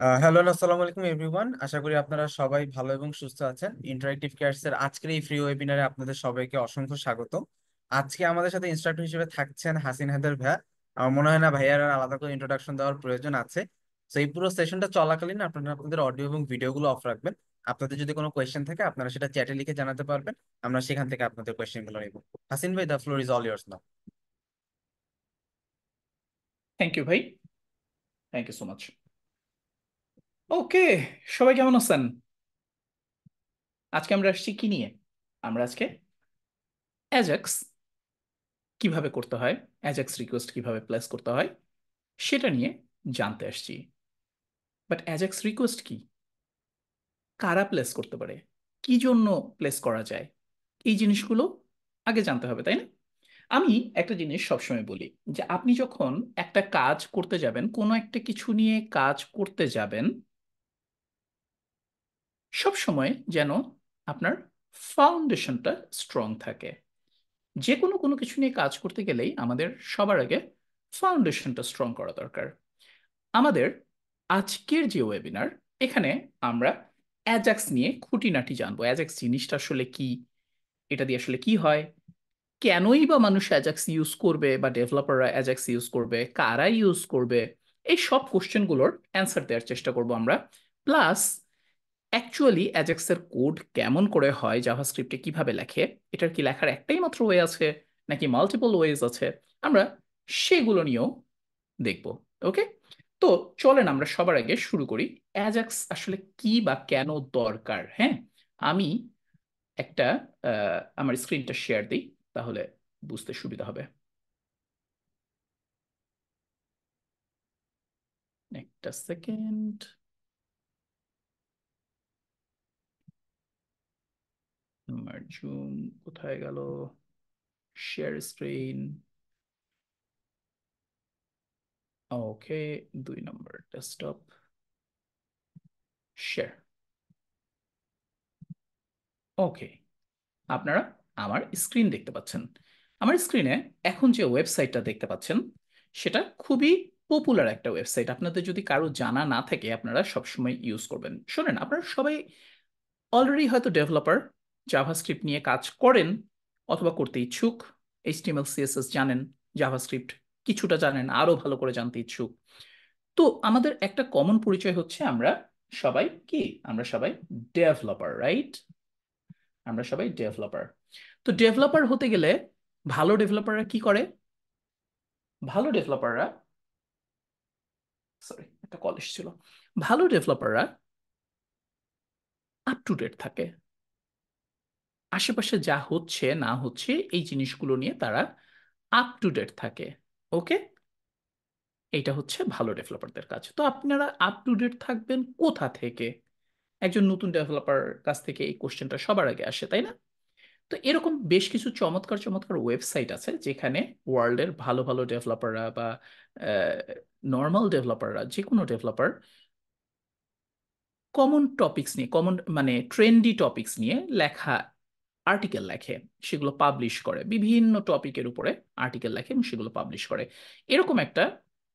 Hello, আসসালামু আলাইকুম everyone. আশা করি আপনারা সবাই ভালো এবং সুস্থ আছেন। ইন্টারেক্টিভ কেয়ারস এর আজকের এই ফ্রি ওয়েবিনারে আপনাদের সবাইকে অসংখ্য স্বাগত। আজকে আমাদের সাথে ইনস্ট্রাক্টর হিসেবে থাকছেন হাসিন হায়দার ভাইয়া। আমার মনে হয় না ভাইয়ার আর আলাদা করে ইন্ট্রোডাকশন দেওয়ার প্রয়োজন আছে। তো এই পুরো সেশনটা চলাকালীন আপনারা আপনাদের অডিও এবং ভিডিওগুলো অফ রাখবেন। আপনাদের যদি কোনো কোয়েশ্চেন থাকে আপনারা সেটা চ্যাটে লিখে জানাতে পারবেন। আমরা সেখান থেকে আপনাদের কোয়েশ্চেনগুলো নিব। হাসিন ভাই, the floor is all yours now. Thank you ভাই। Thank you so much. Okay, সবাই কেমন আছেন? আজকে আমরা আসছি কি নিয়ে? আমরা আজকে অ্যাজাক্স কিভাবে করতে হয়, অ্যাজাক্স রিকোয়েস্ট কিভাবে প্লেস করতে হয় সেটা নিয়ে জানতে আসছি। বাট অ্যাজাক্স রিকোয়েস্ট কি, কারা প্লেস করতে পারে, কি জন্য প্লেস করা যায়, এই জিনিসগুলো আগে জানতে হবে, তাই না? আমি একটা জিনিস সবসময় বলি যে আপনি যখন একটা কাজ করতে যাবেন, কোনো একটা কিছু নিয়ে কাজ করতে যাবেন, সব সময় যেন আপনার ফাউন্ডেশনটা স্ট্রং থাকে। যে কোনো কোনো কিছু নিয়ে কাজ করতে গেলেই আমাদের সবার আগে ফাউন্ডেশনটা স্ট্রং করা দরকার। আমাদের আজকের যে ওয়েবিনার, এখানে আমরা অ্যাজাক্স নিয়ে খুঁটিনাটি জানবো। অ্যাজাক্স জিনিসটা আসলে কি, এটা দিয়ে আসলে কি হয়, কেনই বা মানুষ অ্যাজাক্স ইউজ করবে বা ডেভেলপাররা অ্যাজাক্স ইউজ করবে, কারা ইউজ করবে, এই সব কোশ্চেনগুলোর অ্যান্সার দেওয়ার চেষ্টা করব আমরা। প্লাস অ্যাকচুয়ালি অ্যাজাক্সের কোড কেমন করে হয়, জাভাস্ক্রিপ্টে কিভাবে লেখে, এটার কি লেখার একটাই মাত্র ওয়ে আছে নাকি মাল্টিপল ওয়েজ আছে, আমরা সেগুলো নিয়েও দেখব। ওকে, তো চলেন আমরা সবার আগে শুরু করি অ্যাজাক্স আসলে কি বা কেন দরকার। হ্যাঁ, আমি একটা আমার স্ক্রিনটা শেয়ার দিই, তাহলে বুঝতে সুবিধা হবে। একটা সেকেন্ড, আমার জুম কোথায় গেল, শেয়ার স্ক্রিন। ওকে, 2 নম্বর ডেস্কটপ শেয়ার। ওকে, আপনারা আমার স্ক্রিন দেখতে পাচ্ছেন। আমার স্ক্রিনে এখন যে ওয়েবসাইটটা দেখতে পাচ্ছেন সেটা খুবই পপুলার একটা ওয়েবসাইট। আপনাদের যদি কারো জানা না থাকে আপনারা সবসময় ইউজ করবেন। শোনেন, আপনারা সবাই অলরেডি হয়তো ডেভেলপার, জাভাস্ক্রিপ্ট নিয়ে কাজ করেন অথবা করতে ইচ্ছুক, এইচটিএমএল সিএসএস জানেন, জাভাস্ক্রিপ্ট কিছুটা জানেন, আরো ভালো করে জানতে ইচ্ছুক। তো আমাদের একটা কমন পরিচয় হচ্ছে আমরা সবাই কি, আমরা সবাই ডেভেলপার, রাইট? আমরা সবাই ডেভেলপার। তো ডেভেলপার হতে গেলে ভালো ডেভেলপাররা কি করে? ভালো ডেভেলপাররা, সরি একটা কল এসেছিল, ভালো ডেভেলপাররা আপ টু ডেট থাকে। আশেপাশে যা হচ্ছে না হচ্ছে এই জিনিসগুলো নিয়ে তারা আপ টু ডেট থাকে। ওকে, এইটা হচ্ছে ভালো ডেভেলপারদের কাজ। তো আপনারা আপ টু ডেট থাকবেন কোথা থেকে? একজন নতুন ডেভেলপার কাছ থেকে এই কোশ্চেনটা সবার আগে আসে, তাই না? তো এরকম বেশ কিছু চমৎকার চমৎকার ওয়েবসাইট আছে যেখানে ওয়ার্ল্ডের ভালো ভালো ডেভেলপাররা বা নর্মাল ডেভেলপাররা, যে কোনো ডেভেলপার কমন টপিকস নিয়ে, কমন মানে ট্রেন্ডি টপিকস নিয়ে লেখা আর্টিকেল লেখে, সেগুলো পাবলিশ করে, বিভিন্ন টপিকের উপরে আর্টিকেল লেখে এবং সেগুলো পাবলিশ করে। এরকম একটা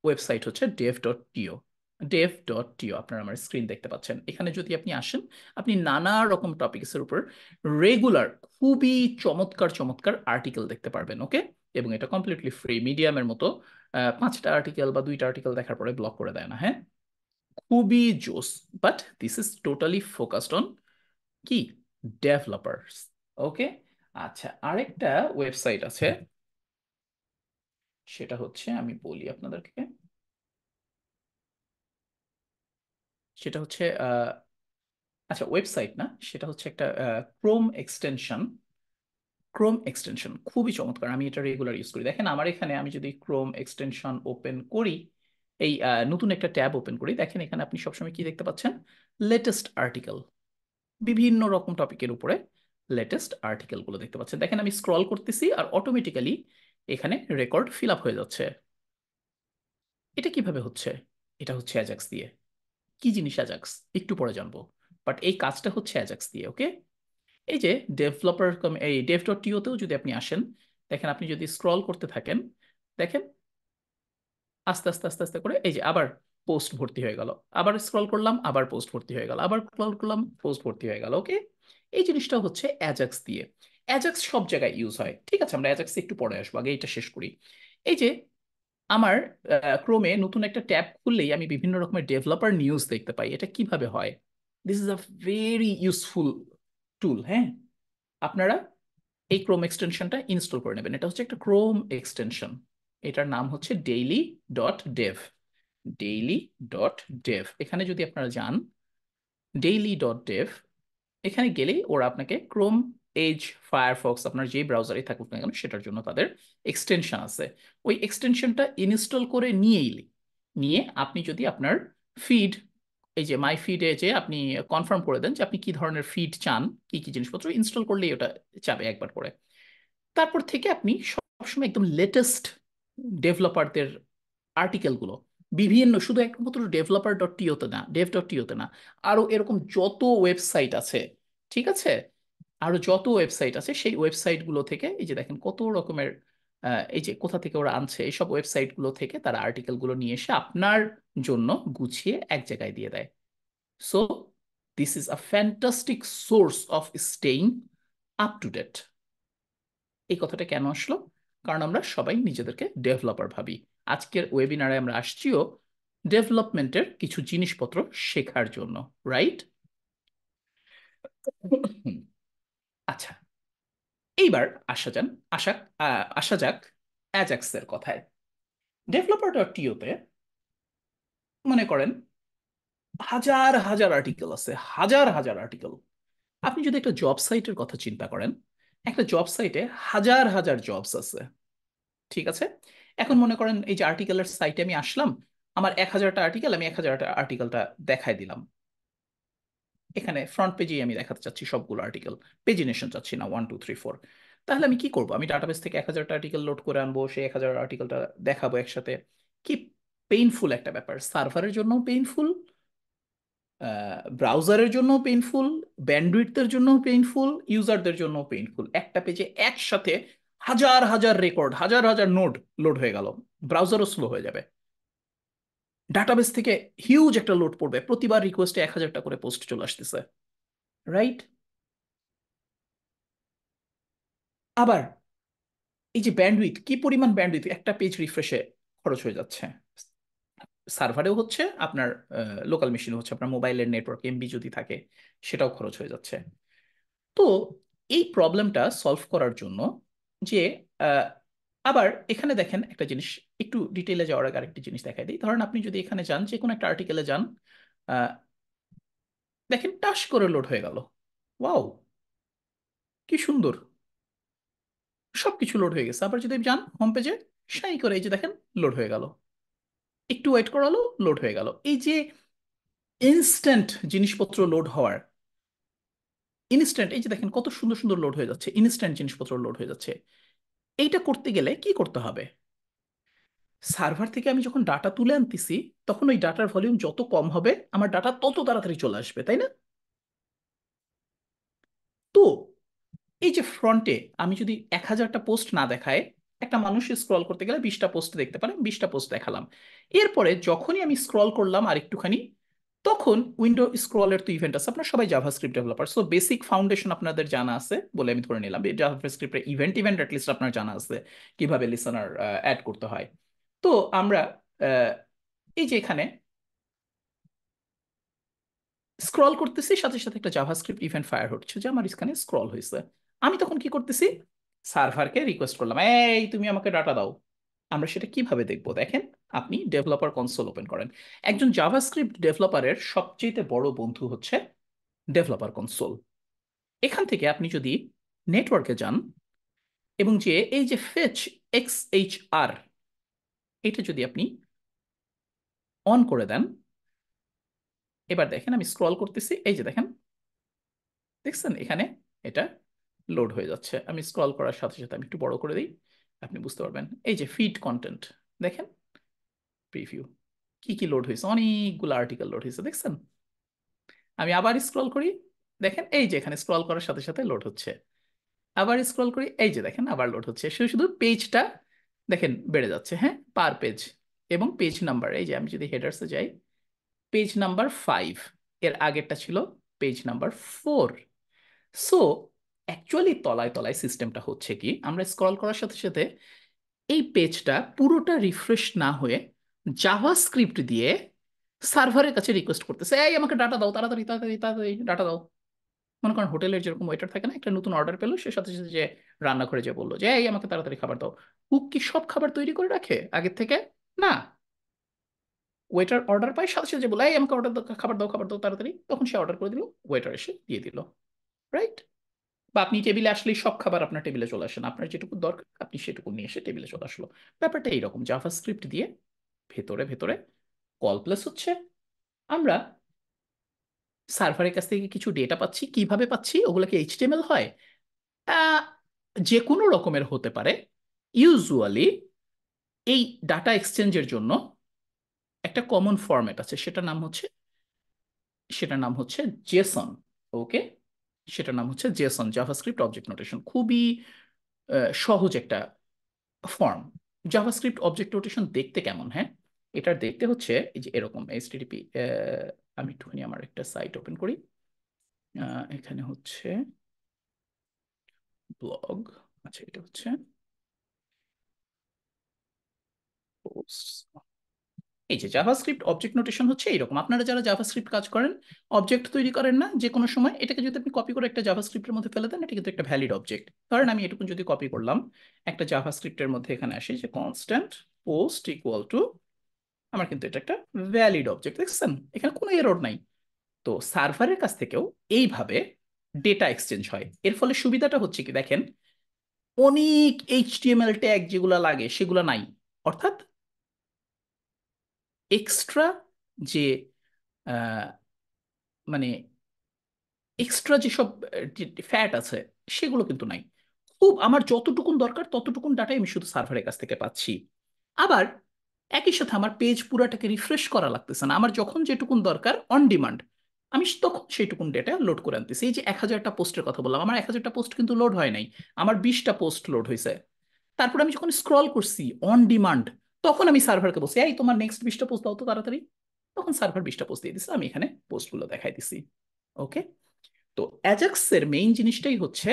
ওয়েবসাইট হচ্ছে dev.to। dev.to আপনারা আমার স্ক্রিন দেখতে পাচ্ছেন। এখানে যদি আপনি আসেন, আপনি নানা রকম টপিকসের উপর রেগুলার খুবই চমৎকার চমৎকার আর্টিকেল দেখতে পারবেন। ওকে, এবং এটা কমপ্লিটলি ফ্রি, মিডিয়ামের মতো 5টা আর্টিকেল বা 2টা আর্টিকেল দেখার পরে ব্লক করে দেয় না। হ্যাঁ, খুবই জোস। But this is totally focused on কি, ডেভেলপার্স। ওকে, আচ্ছা, আরেকটা ওয়েবসাইট আছে, সেটা হচ্ছে আমি বলি আপনাদেরকে, সেটা হচ্ছে আচ্ছা ওয়েবসাইট না, সেটা হচ্ছে একটা ক্রোম এক্সটেনশন। ক্রোম এক্সটেনশন খুবই চমৎকার, আমি এটা রেগুলার ইউজ করি। দেখেন আমার এখানে আমি যদি ক্রোম এক্সটেনশন ওপেন করি, এই নতুন একটা ট্যাব ওপেন করি, দেখেন এখানে আপনি সবসময় কি দেখতে পাচ্ছেন, লেটেস্ট আর্টিকেল, বিভিন্ন রকম টপিকের উপরে লেটেস্ট আর্টিকেলগুলো দেখতে পাচ্ছেন। দেখেন আমি স্ক্রল করতেছি আর অটোমেটিক্যালি এখানে রেকর্ড ফিল আপ হয়ে যাচ্ছে। এটা কিভাবে হচ্ছে? এটা হচ্ছে অ্যাজাক্স দিয়ে। কি জিনিস অ্যাজাক্স একটু পরে জানবো, বাট এই কাজটা হচ্ছে অ্যাজাক্স দিয়ে। ওকে, এই যে ডেভেলপার, এই dev.to-তেও যদি আপনি আসেন, দেখেন আপনি যদি স্ক্রল করতে থাকেন, দেখেন আস্তে আস্তে আস্তে আস্তে করে এই যে আবার পোস্ট ভর্তি হয়ে গেল। আবার স্ক্রল করলাম, আবার পোস্ট ভর্তি হয়ে গেল, আবার স্ক্রল করলাম, পোস্ট ভর্তি হয়ে গেল। ওকে, এই জিনিসটা হচ্ছে অ্যাজাক্স দিয়ে। অ্যাজাক্স সব জায়গায় ইউজ হয়, ঠিক আছে, আমরা অ্যাজাক্স একটু পরে আসবো, আগে এটা শেষ করি। এই যে আমার ক্রোমে নতুন একটা ট্যাব খুললেই আমি বিভিন্ন রকমের ডেভেলপার নিউজ দেখতে পাই। এটা কিভাবে হয়? This is a very useful tool. হ্যাঁ, আপনারা এই ক্রোম এক্সটেনশনটা ইনস্টল করে নেবেন। এটা হচ্ছে একটা ক্রোম এক্সটেনশন, এটার নাম হচ্ছে daily.dev। daily.dev, এখানে যদি আপনারা যান daily.dev, এখানে গেলেই ওরা আপনাকে ক্রোম, এজ, ফায়ারফক্স, আপনার যে ব্রাউজারে থাকুক না কেন সেটার জন্য তাদের এক্সটেনশন আছে। ওই এক্সটেনশনটা ইনস্টল করে নিয়ে আপনি যদি আপনার ফিড, এই যে মাই ফিডে যে আপনি কনফার্ম করে দেন যে আপনি কি ধরনের ফিড চান, কি কি জিনিসপত্র ইনস্টল করলেই ওটা যাবে একবার করে। তারপর থেকে আপনি সবসময় একদম লেটেস্ট ডেভেলপারদের আর্টিকেলগুলো, বিভিন্ন, শুধু একমাত্র ডেভেলপার ডট টিওতে না, ডেভ ডট টিওতে না, আরো এরকম যত ওয়েবসাইট আছে, ঠিক আছে, আরো যত ওয়েবসাইট আছে সেই ওয়েবসাইটগুলো থেকে, এই যে দেখেন কত রকমের, এই যে কোথা থেকে ওরা আনছে, এইসব ওয়েবসাইটগুলো থেকে তারা আর্টিকেলগুলো নিয়ে এসে আপনার জন্য গুছিয়ে এক জায়গায় দিয়ে দেয়। So this is a fantastic source of staying up to date. এই কথাটা কেন আসলো? কারণ আমরা সবাই নিজেদেরকে ডেভেলপার ভাবি। আজকের ওয়েবিনারে আমরা আসছিও ডেভেলপমেন্টের কিছু জিনিসপত্র শেখার জন্য, রাইট? আচ্ছা, এইবার আসা যান আশা আসা যাক অ্যাজাক্সের কথায়। ডেভেলপার ডট টিওতে মনে করেন হাজার হাজার আর্টিকেল আছে, হাজার হাজার আর্টিকেল। আপনি যদি একটা জব সাইটের কথা চিন্তা করেন, একটা জব সাইটে হাজার হাজার জবস আছে, ঠিক আছে। এখন মনে করেন এই যে আর্টিকেলের সাইটে আমি আসলাম, আমার 1000টা আর্টিকেল, আমি 1000টা আর্টিকেলটা দেখাই দিলাম। এখানে ফ্রন্ট পেজেই আমি দেখাতে চাচ্ছি সবগুলো আর্টিকেল, পেজিনেশন চাচ্ছি না 1 2 3 4। তাহলে আমি কি করব? আমি ডাটাবেস থেকে 1000টা আর্টিকেল লোড করে আনবো, সেই 1000 আর্টিকেলটা দেখাবো একসাথে। কি পেইনফুল একটা ব্যাপার, সার্ভারের জন্য পেইনফুল, ব্রাউজারের জন্য পেইনফুল, ব্যান্ডউইথের জন্য পেইনফুল, ইউজারদের জন্য পেইনফুল। একটা পেজে একসাথে হাজার হাজার রেকর্ড, হাজার হাজার নোড লোড হয়ে গেল, ব্রাউজারও স্লো হয়ে যাবে। ডাটাবেস থেকে হিউজ একটা লোড পড়বে, প্রতিবার রিকোয়েস্টে 1000টা করে পোস্ট চলে আসতেছে, রাইট? আবার এই যে ব্যান্ডউইথ, কি পরিমাণ ব্যান্ডউইথ একটা পেজ রিফ্রেশে খরচ হয়ে যাচ্ছে। সার্ভারেও হচ্ছে, আপনার লোকাল মেশিনে হচ্ছে, আপনার মোবাইলের নেটওয়ার্ক এমবি যদি থাকে সেটাও খরচ হয়ে যাচ্ছে। তো এই প্রবলেমটা সলভ করার জন্য যে আহ, আবার এখানে দেখেন একটা জিনিস, একটু ডিটেইলে যাওয়ার আগে আরেকটি জিনিস দেখাই দিই। ধরেন আপনি যদি এখানে যান, যে কোনো একটা আর্টিকেলে যান, আহ, দেখেন টাস করে লোড হয়ে গেল। ওয়াও, কি সুন্দর, সবকিছু লোড হয়ে গেছে। আবার যদি যান হোম পেজে, সাই করে এই যে দেখেন লোড হয়ে গেল, একটু ওয়েট করালো, লোড হয়ে গেল। এই যে ইনস্ট্যান্ট জিনিসপত্র লোড হওয়ার, ইনস্ট্যান্ট, এই যে দেখেন কত সুন্দর সুন্দর লোড হয়ে যাচ্ছে, ইনস্ট্যান্ট জিনিসপত্র লোড হয়ে যাচ্ছে। এইটা করতে গেলে কি করতে হবে? সার্ভার থেকে আমি যখন ডাটা তুলে আনতেছি, তখন ওই ডাটার ভলিউম যত কম হবে আমার ডাটা তত তাড়াতাড়ি চলে আসবে, তাই না? তো এই যে ফ্রন্টে আমি যদি 1000টা পোস্ট না দেখায়, একটা মানুষ স্ক্রল করতে গেলে 20টা পোস্ট দেখতে পারে, 20টা পোস্ট দেখালাম। এরপরে যখনই আমি স্ক্রল করলাম আর একটুখানি, তখন উইন্ডো স্ক্রলের তো ইভেন্ট আছে। আপনারা সবাই JavaScript developer, so basic foundation আপনাদের জানা আছে বলে আমি ধরে নিলাম। জাভাস্ক্রিপ্টের ইভেন্ট ইভেন্ট অ্যাটলিস্ট আপনার জানা আছে, কিভাবে লিসনার অ্যাড করতে হয়। তো আমরা আহ, এই যে এখানে স্ক্রল করতেছি, সাথে সাথে একটা জাভাস্ক্রিপ্ট ইভেন্ট ফায়ার হচ্ছে যে আমার এখানে স্ক্রল হয়েছে। আমি তখন কি করতেছি? সার্ভারকে রিকোয়েস্ট করলাম, এই তুমি আমাকে ডাটা দাও। আমরা সেটা কিভাবে দেখবো? দেখেন, আপনি ডেভেলপার কনসোল ওপেন করেন। একজন জাভাস্ক্রিপ্ট ডেভেলপারের সবচেয়ে বড় বন্ধু হচ্ছে ডেভেলপার কনসোল। এখান থেকে আপনি যদি নেটওয়ার্কে যান এবং যে এই যে ফেচ XHR, এটা যদি আপনি অন করে দেন, এবার দেখেন আমি স্ক্রল করতেছি, এই যে দেখেন, দেখছেন এখানে এটা লোড হয়ে যাচ্ছে। আমি স্ক্রল করার সাথে সাথে আমি একটু বড় করে দিই, আপনি বুঝতে পারবেন। এই যে ফিড কন্টেন্ট, দেখেন প্রিভিউ, কি কি লোড হয়েছে, অনেকগুলো আর্টিকেল লোড হয়েছে, দেখছেন। আমি আবার স্ক্রল করি, দেখেন এই যে এখানে স্ক্রল করার সাথে সাথে লোড হচ্ছে। আবার স্ক্রল করি, এই যে দেখেন আবার লোড হচ্ছে। শুধু শুধু পেজটা দেখেন বেড়ে যাচ্ছে, হ্যাঁ, পার পেজ এবং পেজ নাম্বার, এই যে আমি যদি হেডার্সে যাই, পেজ নাম্বার 5, এর আগেরটা ছিল পেজ নাম্বার 4। সো অ্যাকচুয়ালি তলায় তলায় সিস্টেমটা হচ্ছে কি, আমরা স্ক্রল করার সাথে সাথে এই পেজটা পুরোটা রিফ্রেশ না হয়ে জাভা স্ক্রিপ্ট দিয়ে সার্ভারের কাছে রিকোয়েস্ট করতেছে, এই আমাকে ডাটা দাও, তাড়াতাড়ি তাড়াতাড়ি তাড়াতাড়ি ডাটা দাও। মনে করেন হোটেলের যেরকম ওয়েটার থাকে না, একটা নতুন অর্ডার পেলো, সে সাথে সাথে যে রান্নাঘরে যে বললো যে এই আমাকে তাড়াতাড়ি খাবার দাও। কুক কি সব খাবার তৈরি করে রাখে আগের থেকে? না। ওয়েটার অর্ডার পায়, সাথে সাথে যে বলে এই আমাকে অর্ডার দাও, খাবার দাও, খাবার দাও তাড়াতাড়ি, তখন সে অর্ডার করে দিল, ওয়েটার এসে দিয়ে দিল। রাইট? বা আপনি টেবিলে আসলেই সব খাবার আপনার টেবিলে চলে আসেন, আপনার যেটুকু দরকার আপনি সেটুকু নিয়ে এসে টেবিলে চলে আসলো। ব্যাপারটা এইরকম, জাভা স্ক্রিপ্ট দিয়ে ভেতরে ভেতরে কল প্লেস হচ্ছে। আমরা সার্ভারের কাছ থেকে কিছু ডেটা পাচ্ছি, কিভাবে পাচ্ছি? ওগুলো কি এইচটিএমএল হয়? আহ, যে কোনো রকমের হতে পারে। ইউজুয়ালি এই ডাটা এক্সচেঞ্জের জন্য একটা কমন ফরম্যাট আছে, সেটার নাম হচ্ছে জেসন। ওকে, সেটার নাম হচ্ছে জেসন, জাভাস্ক্রিপ্ট অবজেক্ট নোটেশন। খুবই সহজ একটা ফর্ম। জাভাস্ক্রিপ্ট অবজেক্ট নোটেশন দেখতে কেমন? হ্যাঁ, এটার দেখতে হচ্ছে এই যে এরকম এইচটিটিপি। আমি একটুখানি আমার একটা সাইট ওপেন করি। এখানে হচ্ছে ব্লগ, আচ্ছা এটা হচ্ছে posts। এই যে জাভাস্ক্রিপ্ট অবজেক্ট নোটেশন হচ্ছে এইরকম। আপনারা যারা জাভাস্ক্রিপ্ট কাজ করেন, অবজেক্ট তৈরি করেন না যে কোনো সময়, এটাকে যদি আপনি কপি করে একটা জাভাস্ক্রিপ্টের মধ্যে ফেলে দেন, এটা কিন্তু একটা ভ্যালিড অবজেক্ট। ধরেন আমি এটুকুন যদি কপি করলাম একটা জাভাস্ক্রিপ্টের মধ্যে, এখানে আসি যে কনস্ট্যান্ট পোস্ট ইকুয়াল টু, আমার কিন্তু এটা একটা ভ্যালিড অবজেক্ট। দেখছেন এখানে কোনো এরর নাই। তো সার্ভারের কাছ থেকেও এইভাবে ডেটা এক্সচেঞ্জ হয়। এর ফলে সুবিধাটা হচ্ছে কি দেখেন, অনেক এইচটিএমএল ট্যাগ যেগুলো লাগে সেগুলো নাই। অর্থাৎ এক্সট্রা যে আহ, মানে এক্সট্রা যেসব ফ্যাট আছে সেগুলো কিন্তু নাই। খুব আমার যতটুকুন দরকার ততটুকুন ডাটাই আমি শুধু সার্ভারের কাছ থেকে পাচ্ছি। আবার একই সাথে আমার পেজ পুরাটাকে রিফ্রেশ করা লাগতেছে না, আমার যখন যেটুকুন দরকার অন ডিমান্ড আমি তখন সেইটুকুন ডেটা লোড করে আনতেছি। এই যে 1000টা পোস্টের কথা বললাম, আমার 1000টা পোস্ট কিন্তু লোড হয় নাই, আমার 20টা পোস্ট লোড হয়েছে। তারপর আমি যখন স্ক্রল করছি অন ডিমান্ড, তখন আমি সার্ভারকে বলছি এই তোমার নেক্সট 20টা পোস্ট দাও তো তাড়াতাড়ি, তখন সার্ভার 20টা পোস্ট দিয়ে দিচ্ছে, আমি এখানে পোস্টগুলো দেখাই দিছি। ওকে। তো অ্যাজাক্সের মেইন জিনিসটাই হচ্ছে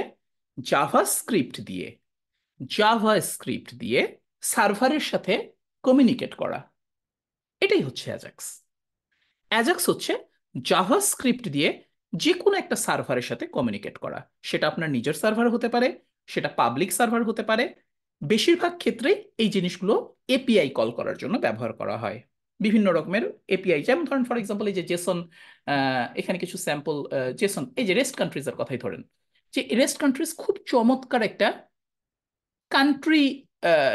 জাভা স্ক্রিপ্ট দিয়ে, জাভা স্ক্রিপ্ট দিয়ে সার্ভারের সাথে কমিউনিকেট করা, এটাই হচ্ছে অ্যাজাক্স। অ্যাজাক্স হচ্ছে জাভা স্ক্রিপ্ট দিয়ে যে কোনো একটা সার্ভারের সাথে কমিউনিকেট করা। সেটা আপনার নিজের সার্ভার হতে পারে, সেটা পাবলিক সার্ভার হতে পারে। বেশিরভাগ ক্ষেত্রেই এই জিনিসগুলো এপিআই কল করার জন্য ব্যবহার করা হয়। বিভিন্ন রকমের এপিআই, যেমন ধরেন ফর এক্সাম্পল এই যে জেসন, এখানে কিছু স্যাম্পল জেসন, এই যে রেস্ট কান্ট্রিজের কথাই ধরেন, যে রেস্ট কান্ট্রিজ খুব চমৎকার একটা country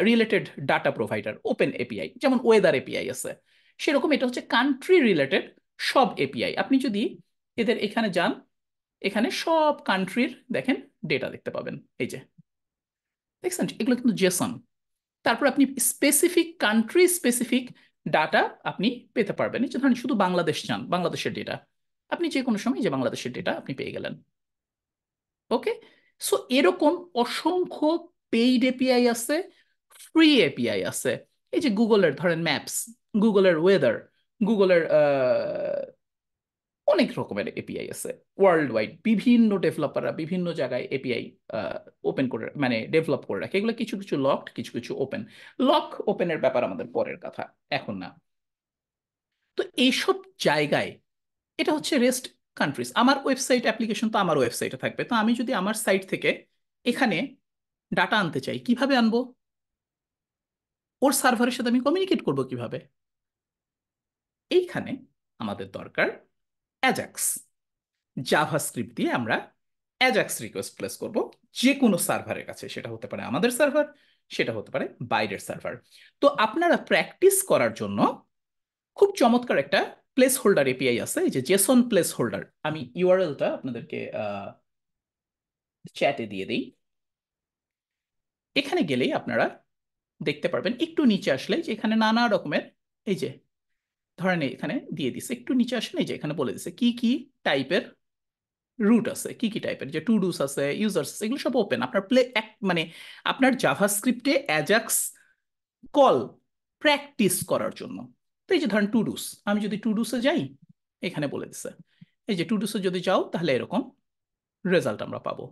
related data provider, open API, যেমন ওয়েদার এপিআই আছে, সেরকম এটা হচ্ছে কান্ট্রি রিলেটেড সব এপিআই। আপনি যদি এদের এখানে যান, এখানে সব কান্ট্রির দেখেন ডেটা দেখতে পাবেন, এই যে দেখছেন এগুলো কিন্তু জেসন। তারপর আপনি স্পেসিফিক কান্ট্রি স্পেসিফিক ডাটা আপনি পেতে পারবেন। এই যে ধরেন শুধু বাংলাদেশ চান, বাংলাদেশের ডেটা আপনি যে কোনো সময় যে বাংলাদেশের ডেটা আপনি পেয়ে গেলেন। ওকে। সো এরকম অসংখ্য পেইড এপিআই আছে, ফ্রি এপিআই আছে। এই যে গুগলের ধরেন ম্যাপস, গুগলের ওয়েদার, গুগলের অনেক রকমের এপিআই আছে ওয়ার্ল্ড ওয়াইড। বিভিন্ন ডেভেলপাররা বিভিন্ন জায়গায় এপিআই ওপেন করে মানে ডেভেলপ করে রাখে। এগুলো কিছু কিছু লকড, কিছু কিছু ওপেন। লক ওপেনের ব্যাপার আমাদের পরের কথা, এখন না। তো এইসব জায়গায় এটা হচ্ছে রেস্ট কান্ট্রিজ। আমার ওয়েবসাইট অ্যাপ্লিকেশন তো আমার ওয়েবসাইটে থাকবে, তো আমি যদি আমার সাইট থেকে এখানে ডাটা আনতে চাই, কিভাবে আনবো? ওর সার্ভারের সাথে আমি কমিউনিকেট করব কিভাবে? এইখানে আমাদের দরকার অ্যাজাক্স। জাভাস্ক্রিপ্ট দিয়ে আমরা অ্যাজাক্স রিকোয়েস্ট প্লেস করব যে কোনো সার্ভারের কাছে, সেটা হতে পারে আমাদের সার্ভার, সেটা হতে পারে বাইরের সার্ভার। তো আপনারা প্র্যাকটিস করার জন্য খুব চমৎকার একটা প্লেস হোল্ডার এপিআই আছে, এই যে জেসন প্লেস হোল্ডার। আমি ইউআরএলটা আপনাদেরকে চ্যাটে দিয়ে দিই। এখানে গেলেই আপনারা দেখতে পারবেন, একটু নিচে আসলে যে এখানে নানা রকমের, এই যে ধরেন এখানে দিয়ে দিছে, একটু নিচে আসেন, এই যে এখানে বলে দিছে কি কি টাইপের রুট আছে, কি কি টাইপের, যে টু ডুস আছে, ইউজার্স আছে, এগুলো সব ওপেন। আপনার প্লে এক মানে আপনার জাভাস্ক্রিপ্টে অ্যাজাক্স কল প্র্যাকটিস করার জন্য। তো এই যে ধরেন টুডুস, আমি যদি টুডুসে যাই, এখানে বলে দিছে এই যে টুডুসে যদি যাও তাহলে এরকম রেজাল্ট আমরা পাবো।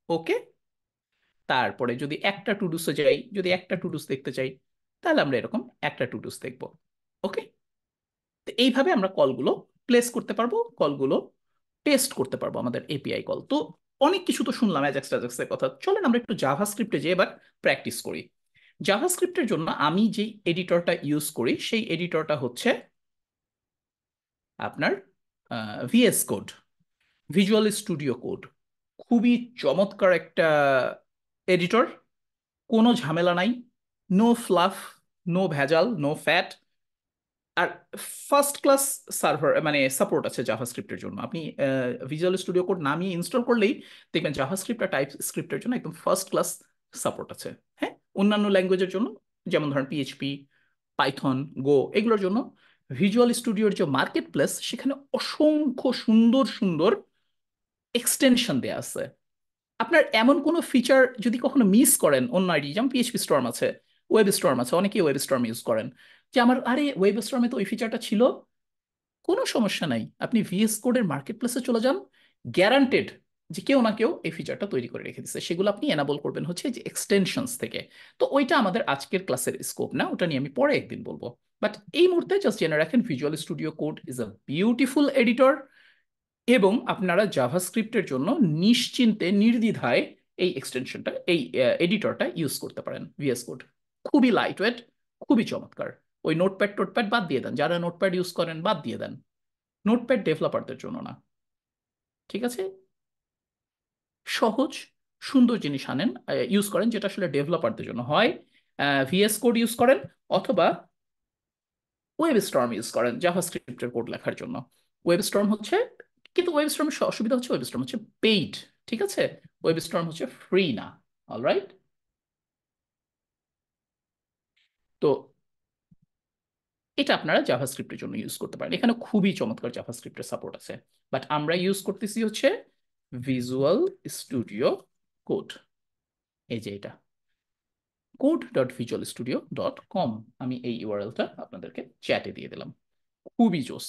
ওকে, তারপরে যদি একটা টুডুসে যাই, যদি একটা টুডুস দেখতে চাই, তাহলে আমরা এরকম একটা টুডুস দেখবো। ওকে, তো এইভাবে আমরা কলগুলো প্লেস করতে পারবো, কলগুলো টেস্ট করতে পারবো আমাদের এপিআই কল। তো অনেক কিছু তো শুনলাম অ্যাজাক্স ট্যাজাক্সের কথা, চলেন আমরা একটু জাভাস্ক্রিপ্টে যেয়ে এবার প্র্যাকটিস করি। জাভাস্ক্রিপ্টের জন্য আমি যে এডিটরটা ইউজ করি সেই এডিটরটা হচ্ছে আপনার VS code, visual studio code. খুবই চমৎকার একটা এডিটর, কোনো ঝামেলা নাই, নো ফ্লাফ, নো ভেজাল, নো ফ্যাট। আর ফার্স্ট ক্লাস সার্ভার মানে সাপোর্ট আছে জাভাস্ক্রিপ্টের জন্য। আপনি ভিজুয়াল স্টুডিও কোড নামিয়ে ইনস্টল করলেই দেখবেন জাভাস্ক্রিপ্ট আর টাইপ স্ক্রিপ্টের জন্য একদম ফার্স্ট ক্লাস সাপোর্ট আছে। হ্যাঁ, অন্যান্য ল্যাঙ্গুয়েজের জন্য যেমন ধরেন পিএইচপি, পাইথন, গো, এগুলোর জন্য ভিজুয়াল স্টুডিওর যে মার্কেট প্লেস সেখানে অসংখ্য সুন্দর সুন্দর এক্সটেনশন দেয়া আছে। আপনার এমন কোনো ফিচার যদি কখনো মিস করেন অন্য আইডি, যেমন পিএইচপি স্টর্ম আছে, ওয়েব স্টর্ম আছে, অনেকেই ওয়েব স্টর্ম ইউজ করেন, যে আমার আরে ওয়েব স্টর্মে তো ওই ফিচারটা ছিল, কোনো সমস্যা নাই, আপনি ভিএস কোডের মার্কেট প্লেসে চলে যান, গ্যারান্টেড যে কেউ না কেউ এই ফিচারটা তৈরি করে রেখে দিচ্ছে, সেগুলো আপনি এনাবল করবেন হচ্ছে যে এক্সটেনশনস থেকে। তো ওইটা আমাদের আজকের ক্লাসের স্কোপ না, ওটা নিয়ে আমি পরে একদিন বলবো। বাট এই মুহূর্তে জাস্ট জেনে রাখেন visual studio code is a beautiful editor, এবং আপনারা জাভাস্ক্রিপ্টের জন্য নিশ্চিন্তে নির্দ্বিধায় এই এক্সটেনশনটা, এই এডিটরটা ইউজ করতে পারেন। ভিএস কোড খুবই লাইট ওয়েট, খুবই চমৎকার। ওই নোটপ্যাড টোটপ্যাড বাদ দিয়ে দেন, যারা নোটপ্যাড ইউজ করেন বাদ দিয়ে দেন, নোটপ্যাড ডেভেলপারদের জন্য না। ঠিক আছে, সহজ সুন্দর জিনিস আনেন, ইউজ করেন যেটা আসলে ডেভেলপারদের জন্য হয়। ভিএস কোড ইউজ করেন অথবা ওয়েব স্টর্ম ইউজ করেন জাভাস্ক্রিপ্টের কোড লেখার জন্য। ওয়েব স্টর্ম হচ্ছে, কিন্তু ওয়েব স্টর্মের অসুবিধা হচ্ছে ওয়েব স্টর্ম হচ্ছে পেইড। ঠিক আছে, ওয়েব স্টর্ম হচ্ছে ফ্রি না। অলরাইট, তো এটা আপনারা জাভাস্ক্রিপ্টের জন্য ইউজ করতে পারেন, এখানে খুবই চমৎকার জাভাস্ক্রিপ্টের সাপোর্ট আছে। বাট আমরা ইউজ করতেছি হচ্ছে ভিজুয়াল স্টুডিও কোড, এই যে এটা code.visualstudio.com। আমি এই ইউআরএলটা আপনাদেরকে চ্যাটে দিয়ে দিলাম। খুবই জোস,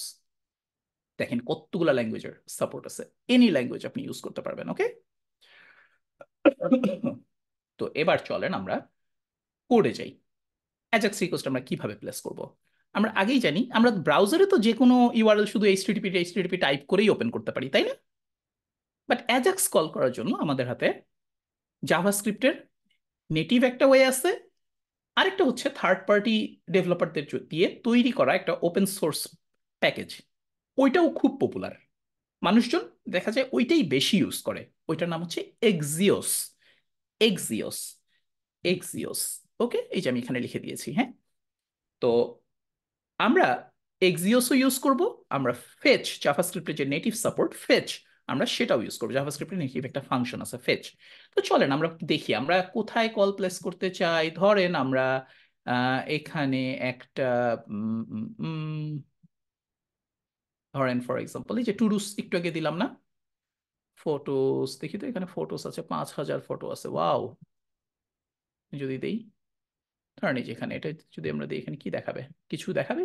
দেখেন কতগুলা ল্যাঙ্গুয়েজের সাপোর্ট আছে, এনি ল্যাঙ্গুয়েজ আপনি ইউজ করতে পারবেন। ওকে, তো এবার চলেন আমরা কোডে যাই। অ্যাজাক্স রিকোয়েস্ট আমরা কিভাবে প্লেস করব? আমরা আগেই জানি, আমরা ব্রাউজারে তো যে কোনো ইউআরএল শুধু এইচটিটিপি টাইপ করেই ওপেন করতে পারি, তাই না? বাট অ্যাজাক্স কল করার জন্য আমাদের হাতে জাভাস্ক্রিপ্টের নেটিভ একটা ওয়ে আছে, আরেকটা হচ্ছে থার্ড পার্টি ডেভেলপারদের দিয়ে তৈরি করা একটা ওপেন সোর্স প্যাকেজ। ওইটাও খুব পপুলার, মানুষজন দেখা যায় ওইটাই বেশি ইউজ করে। ওইটার নাম হচ্ছে এক্সিওস। Axios, Axios. ওকে, এই যে আমি এখানে লিখে দিয়েছি। হ্যাঁ, তো আমরা এক্সিওসও ইউজ করব, আমরা ফেচ, জাভাস্ক্রিপ্টের যে নেটিভ সাপোর্ট ফেচ, আমরা সেটাও ইউজ করবো। জাভাস্ক্রিপ্টের নেটিভ একটা ফাংশন আছে ফেচ। তো চলেন আমরা দেখি আমরা কোথায় কল প্লেস করতে চাই। ধরেন আমরা এখানে একটা উম, উম, উম, ধরেন ফর এক্সাম্পল এই যে টুডুস একটু আগে দিলাম না, ফটোস দেখি তো, এখানে ফটোস আছে, 5,000 ফটো আছে, ওয়াও। যদি দেই, ধরেন এই যে এখানে এটা যদি আমরা দিই, এখানে কি দেখাবে? কিছু দেখাবে?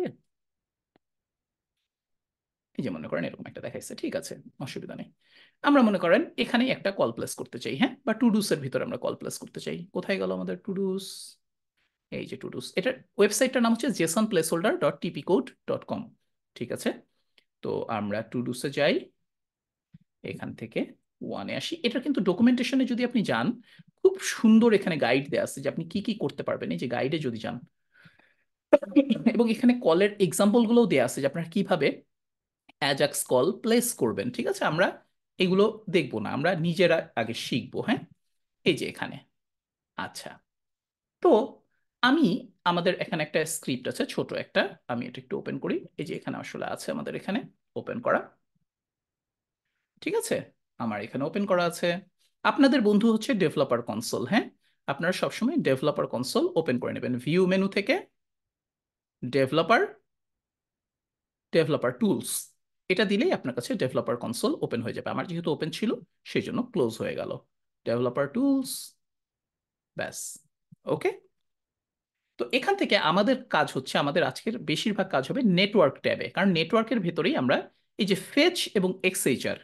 এই যে মনে করেন এরকম একটা দেখাইছে, ঠিক আছে, অসুবিধা নেই। আমরা মনে করেন এখানে একটা কল প্লেস করতে চাই, হ্যাঁ, বা টুডুস এর ভিতরে আমরা কল প্লেস করতে চাই। কোথায় গেল আমাদের টুডুস? এই যে টুডুস, এটার ওয়েবসাইটটার নাম হচ্ছে jasonplaceholder.tpcode.com। ঠিক আছে, তো আমরা টুডুসে যাই, এখান থেকে ওয়ানে আসি। এটা কিন্তু ডকুমেন্টেশনে যদি আপনি যান, খুব সুন্দর এখানে গাইড দেওয়া আছে যে আপনি কি কি করতে পারবেন। এই যে গাইডে যদি যান, এবং এখানে কলের এক্সাম্পল গুলোও দেওয়া আছে যে আপনারা কিভাবে অ্যাজাক্স কল প্লেস করবেন। ঠিক আছে, আমরা এগুলো দেখবো না, আমরা নিজেরা আগে শিখবো। হ্যাঁ, এই যে এখানে, আচ্ছা, তো আমি, আমাদের এখানে একটা স্ক্রিপ্ট আছে ছোট একটা, আমি এটা একটু ওপেন করি। এই যে এখানে আসলে আছে আমাদের এখানে ওপেন করা। ঠিক আছে, আমার এখানে ওপেন করা আছে। আপনাদের বন্ধু হচ্ছে ডেভেলপার কনসোল। হ্যাঁ, আপনারা সবসময় ডেভেলপার কনসোল ওপেন করে নেবেন, ভিউ মেনু থেকে ডেভেলপার, ডেভেলপার টুলস, এটা দিলেই আপনার কাছে ডেভেলপার কনসোল ওপেন হয়ে যাবে। আমার যেহেতু ওপেন ছিল সেই জন্য ক্লোজ হয়ে গেল। ডেভেলপার টুলস, ব্যাস। ওকে, তো এখান থেকে আমাদের কাজ হচ্ছে, আমাদের আজকের বেশিরভাগ কাজ হবে নেটওয়ার্ক ট্যাবে, কারণ নেটওয়ার্কের ভেতরেই আমরা এই যে ফেচ এবং এক্সএইচআর,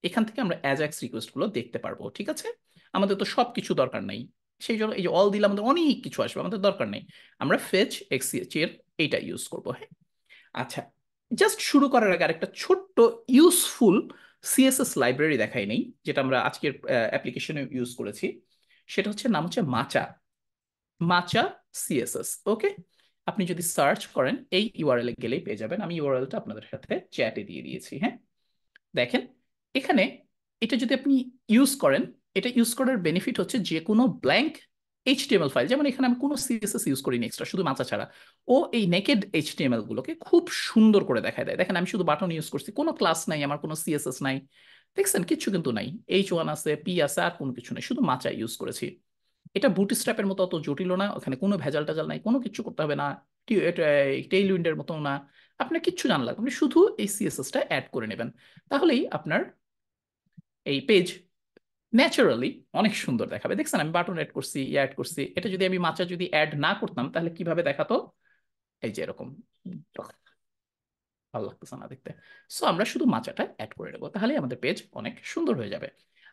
এখান থেকে আমরা অ্যাজাক্স রিকোয়েস্ট গুলো দেখতে পারবো। ঠিক আছে, আমাদের তো সব কিছু দরকার নাই, সেই জন্য এই যে অল দিলে আমাদের অনেক কিছু আসবে, আমাদের দরকার নেই। আমরা ফেচ এক্সএইচ এর এইটা ইউজ করবো, হ্যাঁ। আচ্ছা, জাস্ট শুরু করার আগে আরেকটা ছোট্ট ইউজফুল সিএসএস লাইব্রেরি দেখাই নেই, যেটা আমরা আজকের অ্যাপ্লিকেশনে ইউজ করেছি। সেটা হচ্ছে, নাম হচ্ছে মাচা। মাচা সিএসএস, ওকে। আপনি যদি সার্চ করেন এই ইউআরএল এ গেলেই পেয়ে যাবেন। আমি ইউআরএলটা আপনাদের সাথে চ্যাটে দিয়ে দিয়েছি, হ্যাঁ। দেখেন এখানে, এটা যদি আপনি ইউজ করেন, এটা ইউজ করার বেনিফিট হচ্ছে যে কোনো ব্ল্যাঙ্ক এইচটিএমএল ফাইল, যেমন এখানে আমি কোনো সিএসএস ইউজ করিনি এক্সট্রা, শুধু মাচা ছাড়া, ও এই নেকেড এইচটিএমএল গুলোকে খুব সুন্দর করে দেখায় দেয়। দেখেন আমি শুধু বাটন ইউজ করছি, কোনো ক্লাস নাই, আমার কোনো সিএসএস নাই, দেখছেন কিচ্ছু কিন্তু নাই, এইচ1 আছে, পি আছে, আর কোনো কিছু নেই, শুধু মাচা ইউজ করেছি। এটা বুটস্ট্র্যাপের মতো অত জটিল না, ওখানে কোনো ভেজাল টাজাল নাই, কোনো কিছু করতে হবে না। টেইল উইন্ডের মতো না, আপনার কিচ্ছু জানা লাগবে, আপনি শুধু এই সিএসএসটা অ্যাড করে নেবেন, তাহলেই আপনার এই পেজ ন্যাচারালি অনেক সুন্দর দেখাবে। দেখছেন আমি বাটন অ্যাড করছি, অ্যাড করছি, এটা যদি আমি মাচা যদি অ্যাড না করতাম তাহলে কিভাবে দেখাতো, এই যে এরকম, ভালো লাগতেছে না দেখতে। সো আমরা শুধু মাচাটা অ্যাড করে নেবো, তাহলে আমাদের পেজ অনেক সুন্দর হয়ে যাবে।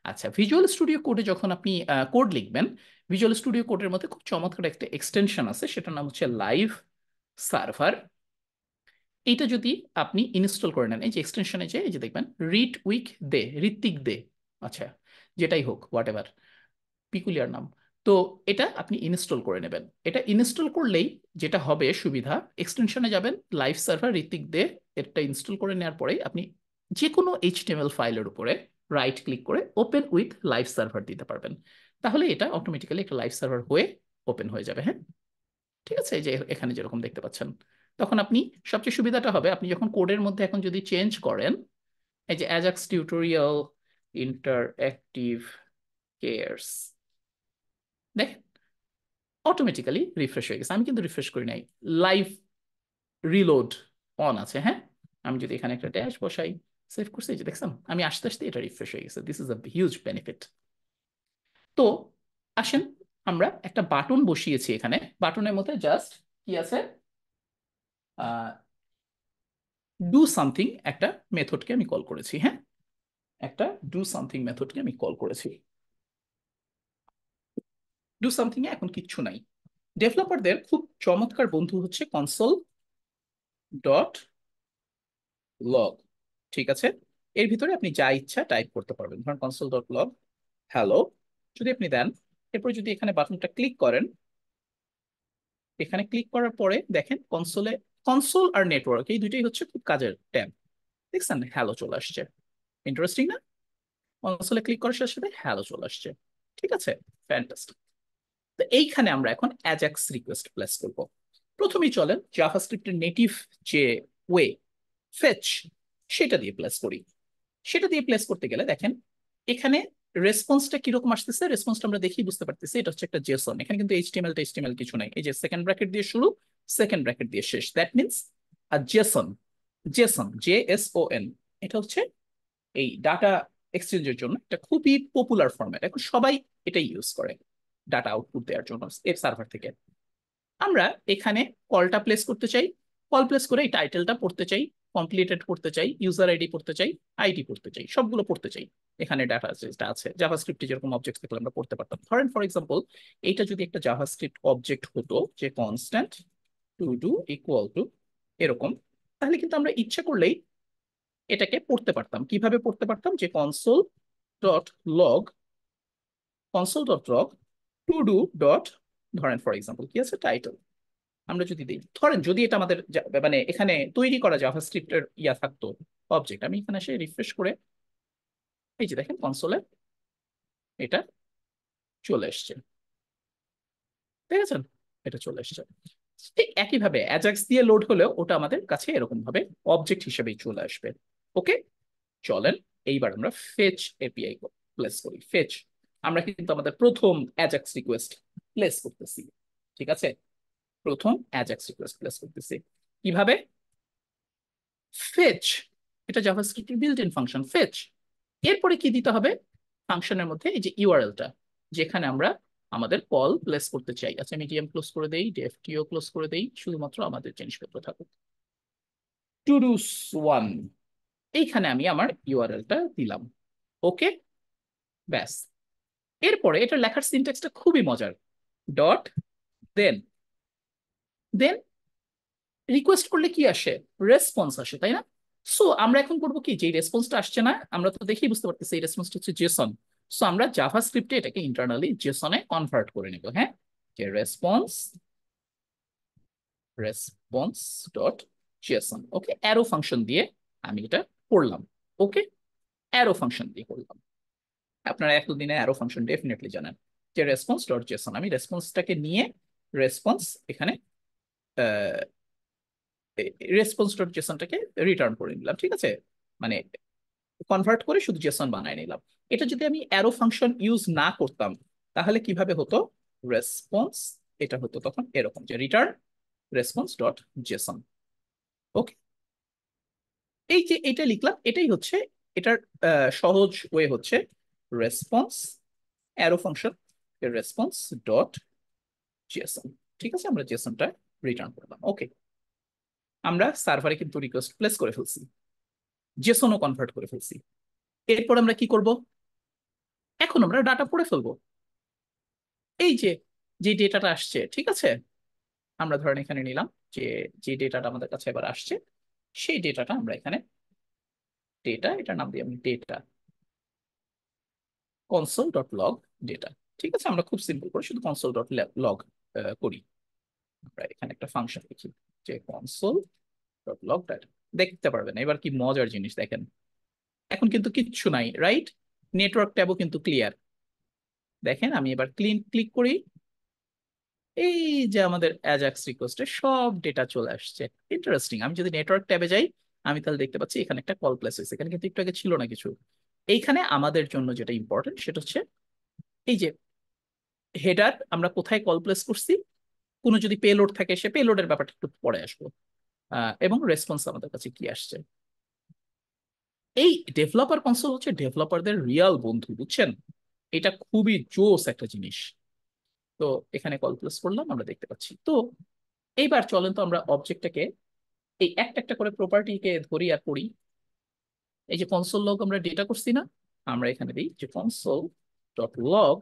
আচ্ছা, ভিজুয়াল স্টুডিও কোডে যখন আপনি কোড লিখবেন, ভিজুয়াল স্টুডিও কোডের মধ্যে খুব চমৎকার একটা এক্সটেনশন আছে, সেটার নাম হচ্ছে লাইভ সার্ভার। এইটা যদি আপনি ইনস্টল করে নেন, এই যে এক্সটেনশনে যে এই যে দেখবেন রিট উইক দে, ঋত্বিক দে, আচ্ছা যেটাই হোক হোয়াট এভার, পিকুলিয়ার নাম। তো এটা আপনি ইনস্টল করে নেবেন। এটা ইনস্টল করলেই যেটা হবে সুবিধা, এক্সটেনশনে যাবেন, লাইভ সার্ভার ঋত্বিক দে, এটা ইনস্টল করে নেওয়ার পরেই আপনি যে কোনো এইচটিএমএল ফাইলের উপরে রাইট ক্লিক করে ওপেন উইথ লাইভ সার্ভার দিতে পারবেন, তাহলে এটা অটোমেটিক্যালি একটা লাইভ সার্ভার হয়ে ওপেন হয়ে যাবে, হ্যাঁ। ঠিক আছে, এই যে এখানে যেরকম দেখতে পাচ্ছেন, তখন আপনি সবচেয়ে সুবিধাটা হবে, আপনি যখন কোডের মধ্যে এখন যদি চেঞ্জ করেন, এই যে অ্যাজাক্স টিউটোরিয়াল ইন্টারঅ্যাক্টিভ কেয়ার্স, দেখেন অটোমেটিক্যালি রিফ্রেশ হয়ে গেছে। আমি কিন্তু রিফ্রেশ করি নাই, লাইভ রিলোড অন আছে, হ্যাঁ। আমি যদি এখানে একটা ড্যাশ বসাই, সেভ করছি, এই যে দেখছেন আমি আস্তে আস্তে এটা রিফ্রেশ হয়ে গেছে। This is a huge benefit. তো আসেন, আমরা একটা বাটন বসিয়েছি এখানে, বাটনের মধ্যে জাস্ট কি আছে, ডু সামথিং একটা মেথডকে আমি কল করেছি, হ্যাঁ, একটা ডু সামথিং মেথডকে আমি কল করেছি। ডু সামথিং এ এখন কিচ্ছু নাই। ডেভেলপারদের খুব চমৎকার বন্ধু হচ্ছে কনসোল ডট লগ, ঠিক আছে। এর ভিতরে আপনি যা ইচ্ছা টাইপ করতে পারবেন, ধরুন কনসোল ডট লগ হ্যালো যদি আপনি দেন, এরপর যদি এখানে বাটনটা ক্লিক করেন, এখানে ক্লিক করার পরে দেখেন কনসোলে, কনসোল আর নেটওয়ার্ক এই দুইটাই হচ্ছে খুব কাজের ট্যাব, দেখছেন হ্যালো চলে আসছে, ইন্টারেস্টিং না? কনসোলে ক্লিক করার সাথে সাথে হ্যালো চলে আসছে, ঠিক আছে, ফ্যান্টাস্টিক। তো এইখানে আমরা এখন অ্যাজাক্স রিকোয়েস্ট প্লেস করব। প্রথমেই চলেন জাভাস্ক্রিপ্টের নেটিভ যে ওয়ে, ফেচ, সেটা দিয়ে প্লেস করি। সেটা দিয়ে প্লেস করতে গেলে দেখেন এখানে রেসপন্সটা কিরকম আসতেছে, রেসপন্সটা আমরা দেখি বুঝতে পারতেছি, এটা হচ্ছে একটা জেসন, এখানে কিন্তু এইচটিএমএল টেইচটিএমএল কিছু নাই, এই যে সেকেন্ড ব্র্যাকেট দিয়ে শুরু, সেকেন্ড ব্র্যাকেট দিয়ে শেষ, that means a Jason. Jason, JSON, এটা হচ্ছে এই ডাটা এক্সচেঞ্জের জন্য একটা খুবই পপুলার ফরম্যাট, এখন সবাই এটাই ইউজ করে ডাটা আউটপুট দেওয়ার জন্য এর সার্ভার থেকে। আমরা এখানে কলটা প্লেস করতে চাই, কল প্লেস করে এই টাইটেলটা পড়তে চাই, কমপ্লিটেড পড়তে চাই, ইউজার আইডি পড়তে চাই, আইডি পড়তে চাই, সবগুলো পড়তে চাই। এখানে ডাটা যেটা আছে জাভাস্ক্রিপ্টে যেরকম অবজেক্ট থাকলে আমরা পড়তে পারতাম, ধরেন ফর এক্সাম্পল এইটা যদি একটা জাভাস্ক্রিপ্ট অবজেক্ট হতো, যে constant to to equal to এরকম, তাহলে কিন্তু আমরা ইচ্ছা করলেই এটাকে পড়তে পারতাম। কিভাবে পড়তে পারতাম, যে dot log console dot log to do dot, ধরেন ফর এক্সাম্পল কি আছে টাইটেল, আমরা যদি দিই, ধরেন যদি এটা আমাদের মানে এখানে তৈরি করা জাভাস্ক্রিপ্টের ইয়া থাকতো অবজেক্ট, আমি এখানে এসে রিফ্রেশ করে এই যে দেখেন কনসোলে এটা চলে এসছে, ঠিক আছে, এটা চলে এসছে। ঠিক একইভাবে অ্যাজাক্স দিয়ে লোড হলেও ওটা আমাদের কাছে এরকম ভাবে অবজেক্ট হিসেবেই চলে আসবে। ওকে, চলেন এইবার আমরা ফেচ এপিআই প্লেস করি। ফেচ, আমরা কিন্তু আমাদের প্রথম অ্যাজাক্স রিকোয়েস্ট প্লেস করতেছি, ঠিক আছে, প্রথম অ্যাজাক্স রিকোয়েস্ট প্লেস করতেছি কিভাবে, ফেচ, এটা জাভাস্ক্রিপ্টের বিল্ট ইন ফাংশন ফেচ। এরপরে কি দিতে হবে, ফাংশনের মধ্যে এই যে ইউআরএলটা, যেখানে আমরা আমাদের কল প্লেস করতে চাই। আচ্ছা, মিডিয়াম ক্লোজ করে দেই, ডেফটিও ক্লোজ করে দেই, শুধুমাত্র আমাদের জিনিসপত্র থাকুক। টুডুস ওয়ান, এইখানে আমি আমার ইউআরএলটা দিলাম। ওকে, ব্যাস। এরপরে এটা লেখার সিনট্যাক্সটা খুবই মজার। ডট দেন, দেন রিকোয়েস্ট করলে কি আসে? রেসপন্স আসে, তাই না? সো আমরা এখন করবো কি, যে রেসপন্সটা আসছে না, আমরা তো দেখেই বুঝতে পারতেছি এই রেসপন্সটা হচ্ছে জেসন। সো আমরা জাভা স্ক্রিপ্টে এটাকে ইন্টারনালি জেসনে কনভার্ট করে নিব। হ্যাঁ, যে রেসপন্স, রেসপন্স ডট জেসন। ওকে, অ্যারো ফাংশন দিয়ে আমি এটা করলাম। ওকে, অ্যারো ফাংশন দিয়ে করলাম। আপনারা এতদিনে অ্যারো ফাংশন ডেফিনেটলি জানেন, যে রেসপন্স ডট জেসন, আমি রেসপন্সটাকে নিয়ে রেসপন্স এখানে রেসপন্স ডট জেসনটাকে রিটার্ন করে নিলাম। ঠিক আছে, মানে কনভার্ট করে শুধু জেসন বানায় নিলাম। এটা যদি আমি অ্যারো ফাংশন ইউজ না করতাম তাহলে কিভাবে হতো? রেসপন্স, এটা হতো তখন এরকম, যে রিটার্ন রেসপন্স ডট জেসন। ওকে, এই যে এটা লিখলাম, এটাই হচ্ছে এটার সহজ ওয়ে হচ্ছে response arrow function response dot Jason. ঠিক আছে, আমরা জেসনটা রিটার্ন করলাম। ওকে, আমরা সার্ভারে কিন্তু রিকোয়েস্ট প্লেস করে ফেলছি, জেসনও কনভার্ট করে ফেলছি। এরপর আমরা কি করব? এখন আমরা ডাটা পড়ে ফেলবো। এই যে যে ডেটাটা আসছে, ঠিক আছে, আমরা ধরেন এখানে নিলাম যে যে ডেটাটা আমাদের কাছে এবার আসছে, সেই ডেটাটা আমরা এখানে ডেটা, এটার নাম দিই আমি data console dot log data. ঠিক আছে, আমরা খুব সিম্পল করে শুধু কনসোল ডট লগ করি। আমরা এখানে একটা ফাংশন লিখি যে কনসোল ডট লগ ডেটা। দেখতে পারবেন এবার কি মজার জিনিস দেখেন, এখন কিন্তু কিচ্ছু নাই, রাইট? নেটওয়ার্ক ট্যাবও কিন্তু ক্লিয়ার। দেখেন আমি এবার ক্লিন ক্লিক করি, এই যে আমাদের অ্যাজাক্স রিকোয়েস্টে সব ডেটা চলে আসছে। ইন্টারেস্টিং, আমি যদি নেটওয়ার্ক ট্যাবে যাই আমি তাহলে দেখতে পাচ্ছি এখানে একটা কল প্লেস হয়েছে, এখানে কিন্তু একটু আগে ছিল না কিছু। এইখানে আমাদের জন্য যেটা ইম্পর্টেন্ট সেটা হচ্ছে এই যে হেডার, আমরা কোথায় কল প্লেস করছি, কোনো যদি পেলোড থাকে সে পেলোডের ব্যাপারটা একটু পরে আসবো, এবং রেসপন্স আমাদের কাছে কি আসছে। এই ডেভেলপার কনসোল হচ্ছে ডেভেলপারদের রিয়াল বন্ধু, বুঝছেন? এটা খুবই জোস একটা জিনিস। তো এখানে কল প্লেস করলাম, আমরা দেখতে পাচ্ছি। তো এইবার চলেন তো আমরা অবজেক্টটাকে এই একটা একটা করে প্রপার্টিকে ধরি আর পড়ি। এই যে কনসোল লগ আমরা ডেটা করছি না, আমরা এখানে দিই যে console dot log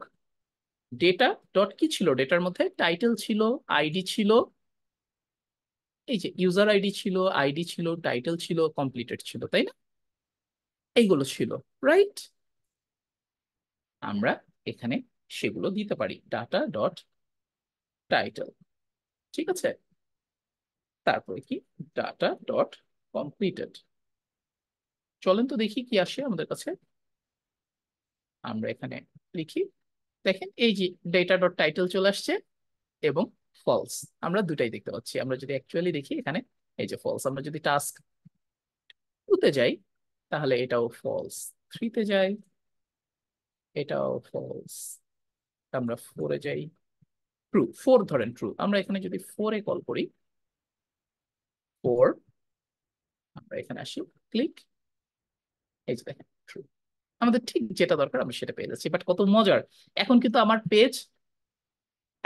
data dot কি ছিল, ডেটার মধ্যে টাইটেল ছিল, আইডি ছিল, এই যে ইউজার আইডি ছিল, আইডি ছিল, টাইটেল ছিল, কমপ্লিটেড ছিল, তাই না? এইগুলো ছিল, রাইট? আমরা এখানে সেগুলো দিতে পারি, ডাটা ডট টাইটেল। ঠিক আছে, তারপরে কি ডাটা ডট কমপ্লিটেড। চলেন তো দেখি কি আসে আমাদের কাছে। আমরা এখানে লিখি, দেখেন এই যে ডেটা ডট টাইটেল চলে আসছে এবং ফলস, আমরা দুটাই দেখতে পাচ্ছি। আমরা যদি অ্যাকচুয়ালি দেখি এখানে এই যে ফলস, আমরা যদি টাস্ক 2 তে যাই তাহলে এটাও ফলস, 3 তে যাই এটাও ফলস, আমরা 4 এ যাই ট্রু, 4 ধরেন ট্রু, আমরা এখানে যদি 4 এ কল করি 4, আমরা এখানে আসি ক্লিক, এই যে দেখেন ট্রু। আমাদের ঠিক যেটা দরকার আমরা সেটা পেয়ে যাচ্ছি। বাট কত মজার, এখন কিন্তু আমার পেজ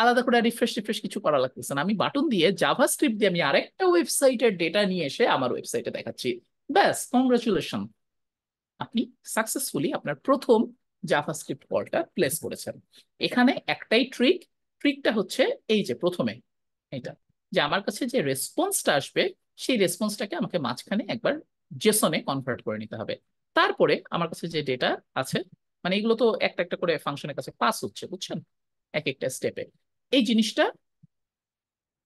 আলাদা করে রিফ্রেশ রিফ্রেশ কিছু করা লাগতেছে না, আমি বাটন দিয়ে জাভা স্ক্রিপ্ট দিয়ে আমি আরেকটা ওয়েবসাইটের ডেটা নিয়ে এসে আমার ওয়েবসাইটে দেখাচ্ছি। ব্যাস, কংগ্রাচুলেশন, আপনি সাকসেসফুলি আপনার প্রথম জাভাস্ক্রিপ্ট কলটা প্লেস করেছেন। এখানে একটাই ট্রিক, ট্রিকটা হচ্ছে এই যে প্রথমে এটা, যে আমার কাছে যে রেসপন্সটা আসবে সেই রেসপন্সটাকে আমাকে মাঝখানে একবার জেসনে কনভার্ট করে নিতে হবে। তারপরে আমার কাছে যে ডেটা আছে, মানে এগুলো তো একটা একটা করে ফাংশনের কাছে পাস হচ্ছে, বুঝছেন, এক একটা স্টেপে। এই জিনিসটা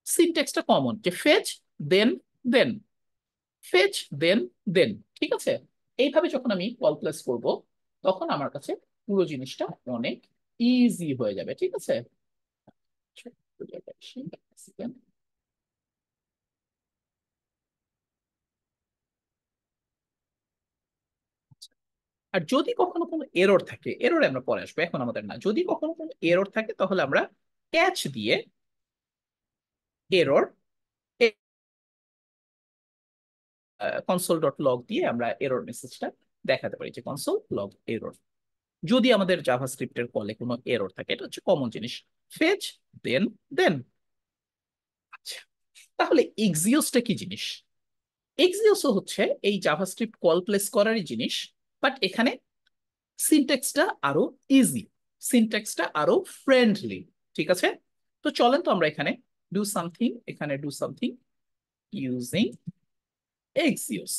সিনট্যাক্সটা কমন, যে ফেচ দেন দেন, ফেচ দেন দেন। ঠিক আছে, এইভাবে যখন আমি কল প্লেস করব তখন আমার কাছে পুরো জিনিসটা অনেক ইজি হয়ে যাবে। ঠিক আছে, আর যদি কখনো কোনো এরর থাকে, এরর আমরা পরে আসবো, এখন আমাদের না, যদি কখনো কোনো এরর থাকে তাহলে আমরা ক্যাচ দিয়ে এরর কনসোল ডট লগ দিয়ে আমরা এরর মেসেজটা দেখাতে পারি, যে কনসোল লগ এরর। যদি আমাদের জাভাস্ক্রিপ্টের কলে কোনো এরর থাকে, এটা হচ্ছে কমন জিনিস। ফেচ, দেন, দেন। আচ্ছা, তাহলে এক্সিওসটা কি জিনিস? এক্সিওসও হচ্ছে এই জাভাস্ক্রিপ্ট কল প্লেস করারই জিনিস, বাট এখানে সিনট্যাক্সটা আরো ইজি, সিনট্যাক্সটা আরো ফ্রেন্ডলি। ঠিক আছে, তো চলেন তো আমরা এখানে ডু সামথিং, এখানে ডু সামথিং ইউজিং এক্সিওস।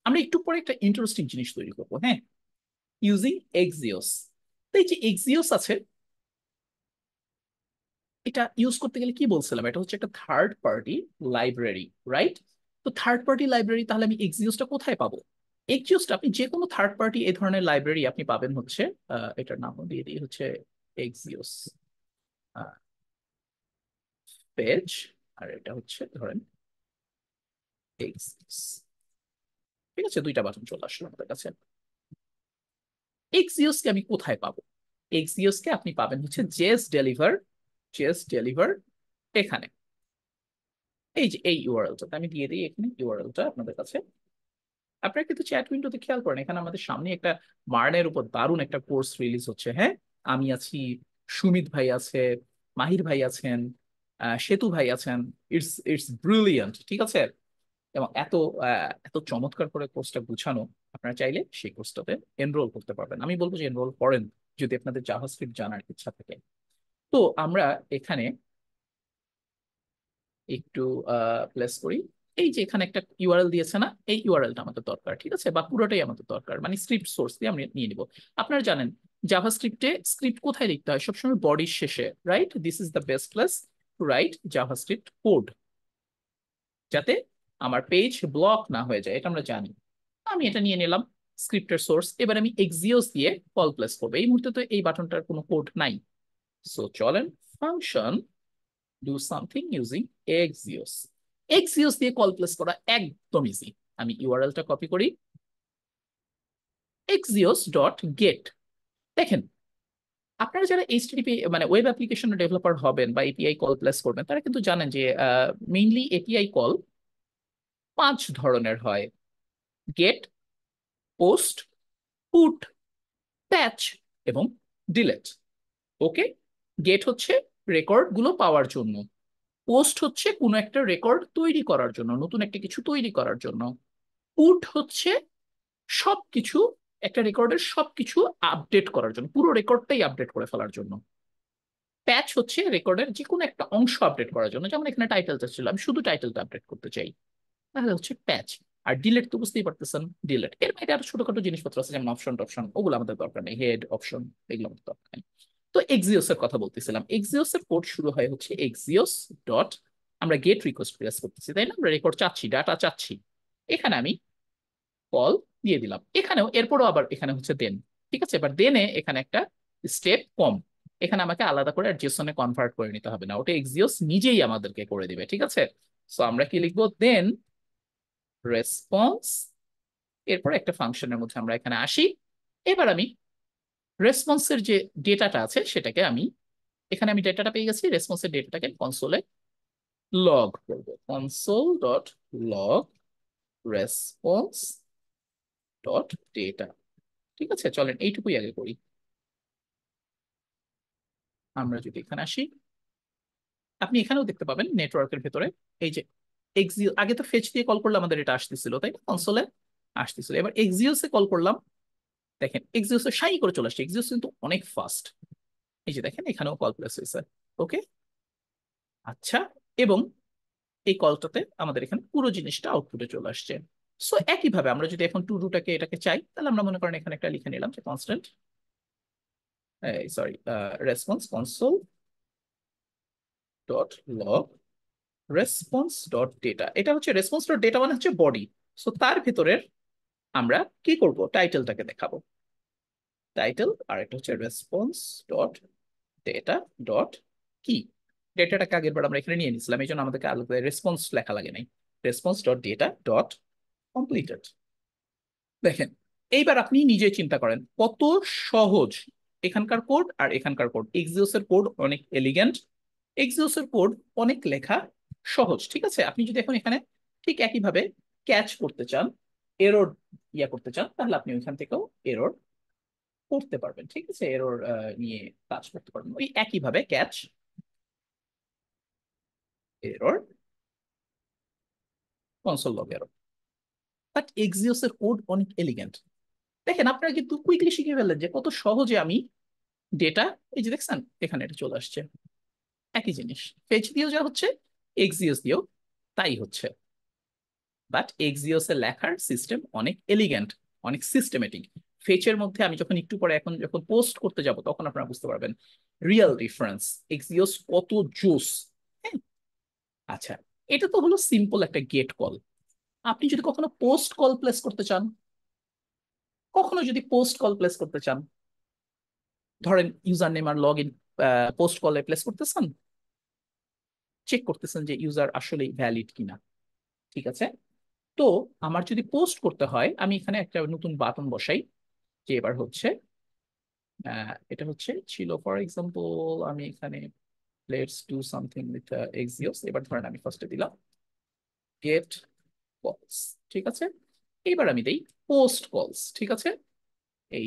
আমরা একটু পরে একটা ইন্টারেস্টিং জিনিস তৈরি করবো, হ্যাঁ, ইউজিং এক্সিওস। তো এই যে এক্সিওস আছে, এটা ইউজ করতে গেলে কি বলছিলাম, এটা হচ্ছে একটা থার্ড পার্টি লাইব্রেরি, রাইট? তো থার্ড পার্টি লাইব্রেরি, তাহলে আমি এক্সিওসটা কোথায় পাবো? এক্সিওসটা আপনি যে কোনো থার্ড পার্টি এই ধরনের লাইব্রেরি আপনি পাবেন হচ্ছে, এটার নাম দিয়ে দিই হচ্ছে এক্সিওস পেজ, আর এটা হচ্ছে ধরেন এক্সিওস। ঠিক আছে, দুইটা বাটন চলে আসলো আমাদের কাছে। এক্সিওস কে আমি কোথায় পাবো? এক্সিওস কে আপনি পাবেন হচ্ছে জেস ডেলিভার, জেস ডেলিভার এখানে। এই যে এই ইউআরএলটা আমি দিয়ে দিই এখানে, ইউআরএলটা আপনাদের কাছে। আপনারা কিন্তু চ্যাট উইন্ডোতে খেয়াল করেন, এখানে আমাদের সামনে একটা মার্নের উপর দারুণ একটা কোর্স রিলিজ হচ্ছে, হ্যাঁ। আমি আছি, সুমিত ভাই আছে, মাহির ভাই আছেন, সেতু ভাই আছেন। ইটস ইটস ব্রিলিয়ান্ট, ঠিক আছে। এবং এত চমৎকার করে কোর্সটা গুছানো, আপনারা চাইলে সেই কোর্সটাতে এনরোল করতে পারবেন। আমি বলবো যে এনরোল করেন যদি আপনাদের জাভাস্ক্রিপ্ট জানার ইচ্ছা থাকে। তো আমরা এখানে একটু প্লেস করি। এই যে এখানে একটা ইউআরএল দিয়েছে না, এই ইউআরএলটা আমাদের দরকার, ঠিক আছে, বা পুরোটাই আমাদের দরকার, মানে স্ক্রিপ্ট সোর্স দিয়ে আমরা নিয়ে নিব। আপনারা জানেন জাভাস্ক্রিপ্টে স্ক্রিপ্ট কোথায় লিখতে হয়? সবসময় বডির শেষে, right? This is the best place to right JavaScript code, যাতে আমার পেজ ব্লক না হয়ে যায়, এটা আমরা জানি। আমি এটা নিয়ে নিলাম স্ক্রিপ্টের সোর্স। এবার আমি এক্সিওস দিয়ে কল প্লেস করবো। এই মুহূর্তে তো এই বাটনটার কোনো কোড নাই, সো চলেন function do something using Axios. Axios দিয়ে কল প্লেস করা একদম ইজি। আমি ইউআরএলটা কপি করি, এক্সিওস ডট গেট। দেখেন, আপনারা যারা এইচটিটিপি মানে ওয়েব অ্যাপ্লিকেশন ডেভেলপার হবেন বা এপিআই কল প্লেস করবেন, তারা কিন্তু জানেন যে মেইনলি এপিআই কল 5 ধরনের হয়: গেট, পোস্ট, পুট, প্যাচ এবং ডিলেট। ওকে, গেট হচ্ছে রেকর্ড গুলো পাওয়ার জন্য, পোস্ট হচ্ছে কোনো একটা রেকর্ড তৈরি করার জন্য, নতুন একটা কিছু তৈরি করার জন্য, পুট হচ্ছে সবকিছু, একটা রেকর্ডের সবকিছু আপডেট করার জন্য, পুরো রেকর্ডটাই আপডেট করে ফেলার জন্য। প্যাচ হচ্ছে রেকর্ডের যে কোনো একটা অংশ আপডেট করার জন্য, যেমন এখানে টাইটেলটা ছিল, আমি শুধু টাইটেলটা আপডেট করতে চাই, তাহলে হচ্ছে প্যাচ। আর ডিলেট তো বুঝতেই পারতেছেন, ডিলেট। এর বাইরে আরো ছোটখাটো জিনিসপত্র আছে, যেমন অপশন টপশন, ওগুলো আমাদের দরকার নেই, হেড অপশন এগুলো আমাদের দরকার নেই। তো এক্সিওস এর কথা বলতেছিলাম, এক্সিওস এর কোড শুরু হয় হচ্ছে এক্সিওস ডট, আমরা গেট রিকোয়েস্ট প্রেস করতেছি, তাই না? আমরা রেকর্ড চাচ্ছি, ডাটা চাচ্ছি, এখানে আমি কল দিয়ে দিলাম। এখানেও এরপরও আবার এখানে হচ্ছে দেন, ঠিক আছে। এবার দেনে এখানে একটা স্টেপ কম, এখানে আমাকে আলাদা করে জেসনে কনভার্ট করে নিতে হবে না, ওটা এক্সিওস নিজেই আমাদেরকে করে দিবে, ঠিক আছে। সো আমরা কি লিখবো? দেন রেসপন্স, এরপর একটা ফাংশনের মধ্যে আমরা এখানে আসি। এবার আমি রেসপন্সের যে ডেটাটা আছে সেটাকে আমি, এখানে আমি ডেটাটা পেয়ে গেছি, রেসপন্সের ডেটাটাকে কনসোলে লগ করবো, console dot log response dot data. ঠিক আছে, চলেন এইটুকুই আগে করি। আমরা যদি এখানে আসি, আপনি এখানেও দেখতে পাবেন নেটওয়ার্কের ভেতরে এই যে এক্সিও, আগে তো ফেচ দিয়ে কল করলে আমাদের এটা আসতেছিল, তাই না, কনসোলে আসতেছিল। এবার এক্সিওসে কল করলাম, দেখেন এক্সিওসে শাই করে চলে আসছে, এক্সিওস কিন্তু অনেক ফাস্ট। এই যে দেখেন এখানেও কল প্লেস হয়েছে। ওকে, আচ্ছা, এবং এই কলটাতে আমাদের এখানে পুরো জিনিসটা আউটপুটে চলে আসছে। সো একইভাবে আমরা যদি এখন টু ডুটাকে এটাকে চাই, তাহলে আমরা মনে করেন এখানে একটা লিখে নিলাম যে constant, sorry, response console dot log response dot data. এটা হচ্ছে রেসপন্স ডট ডেটা, মানে হচ্ছে বডি। সো তার ভিতরের আমরা কি করব, টাইটেলটাকে দেখাবো, টাইটেল। আর এটা হচ্ছে রেসপন্স ডট ডেটা ডট কি, ডেটাটাকে আগের বার আমরা এখানে নিয়ে নিয়েছিলাম, এই জন্য আমাদেরকে আলাদা রেসপন্স লেখা লাগে নাই, response dot data dot completed. দেখেন, এইবার আপনি নিজে চিন্তা করেন কত সহজ এখানকার কোড আর এখানকার কোড। এক্সিওস এর কোড অনেক এলিগেন্ট, এক্সিওস এর কোড অনেক লেখা সহজ, ঠিক আছে। আপনি যদি এখন এখানে ঠিক একইভাবে ক্যাচ করতে চান, এরর করতে চান, তাহলে আপনি ওইখান থেকেও এরর করতে পারবেন, ঠিক আছে, এরর নিয়ে কাজ করতে পারবেন ওই একইভাবে catch error console log error. But Axios এর কোড অনেক এলিগেন্ট। দেখেন আপনারা কিন্তু কুইকলি শিখে ফেললেন যে কত সহজে আমি ডেটা, এই যে দেখছেন এখানে এটা চলে আসছে, একই জিনিস ফেচ দিয়েও যা হচ্ছে এক্সিওস দিয়েও তাই হচ্ছে। বাট এক্সিওস এর লেখার সিস্টেম অনেক এলিগেন্ট, অনেক সিস্টেমেটিক। ফেচের মধ্যে আমি যখন একটু পরে এখন যখন পোস্ট করতে যাব তখন আপনারা বুঝতে পারবেন রিয়েল ডিফারেন্স, এক্সিওস কত জোস। হ্যাঁ, আচ্ছা, এটা তো হলো সিম্পল একটা গেট কল। আপনি যদি কখনো পোস্ট কল প্লেস করতে চান, কখনো যদি পোস্ট কল প্লেস করতে চান, ধরেন ইউজার নেম আর লগ ইন পোস্ট কলে প্লেস করতেছেন, চেক করতেছেন যে ইউজার আসলে ভ্যালিড কিনা, ঠিক আছে। তো আমার যদি পোস্ট করতে হয় আমি এখানে একটা নতুন বাটন বসাই, যে এবার হচ্ছে এটা হচ্ছে ছিল ফর এক্সাম্পল আমি এখানে let's do something with Axios, এবার ধরেন আমি ফার্স্টে দিলাম গেট কলস, ঠিক আছে। এবার আমি দেই পোস্ট কলস, ঠিক আছে,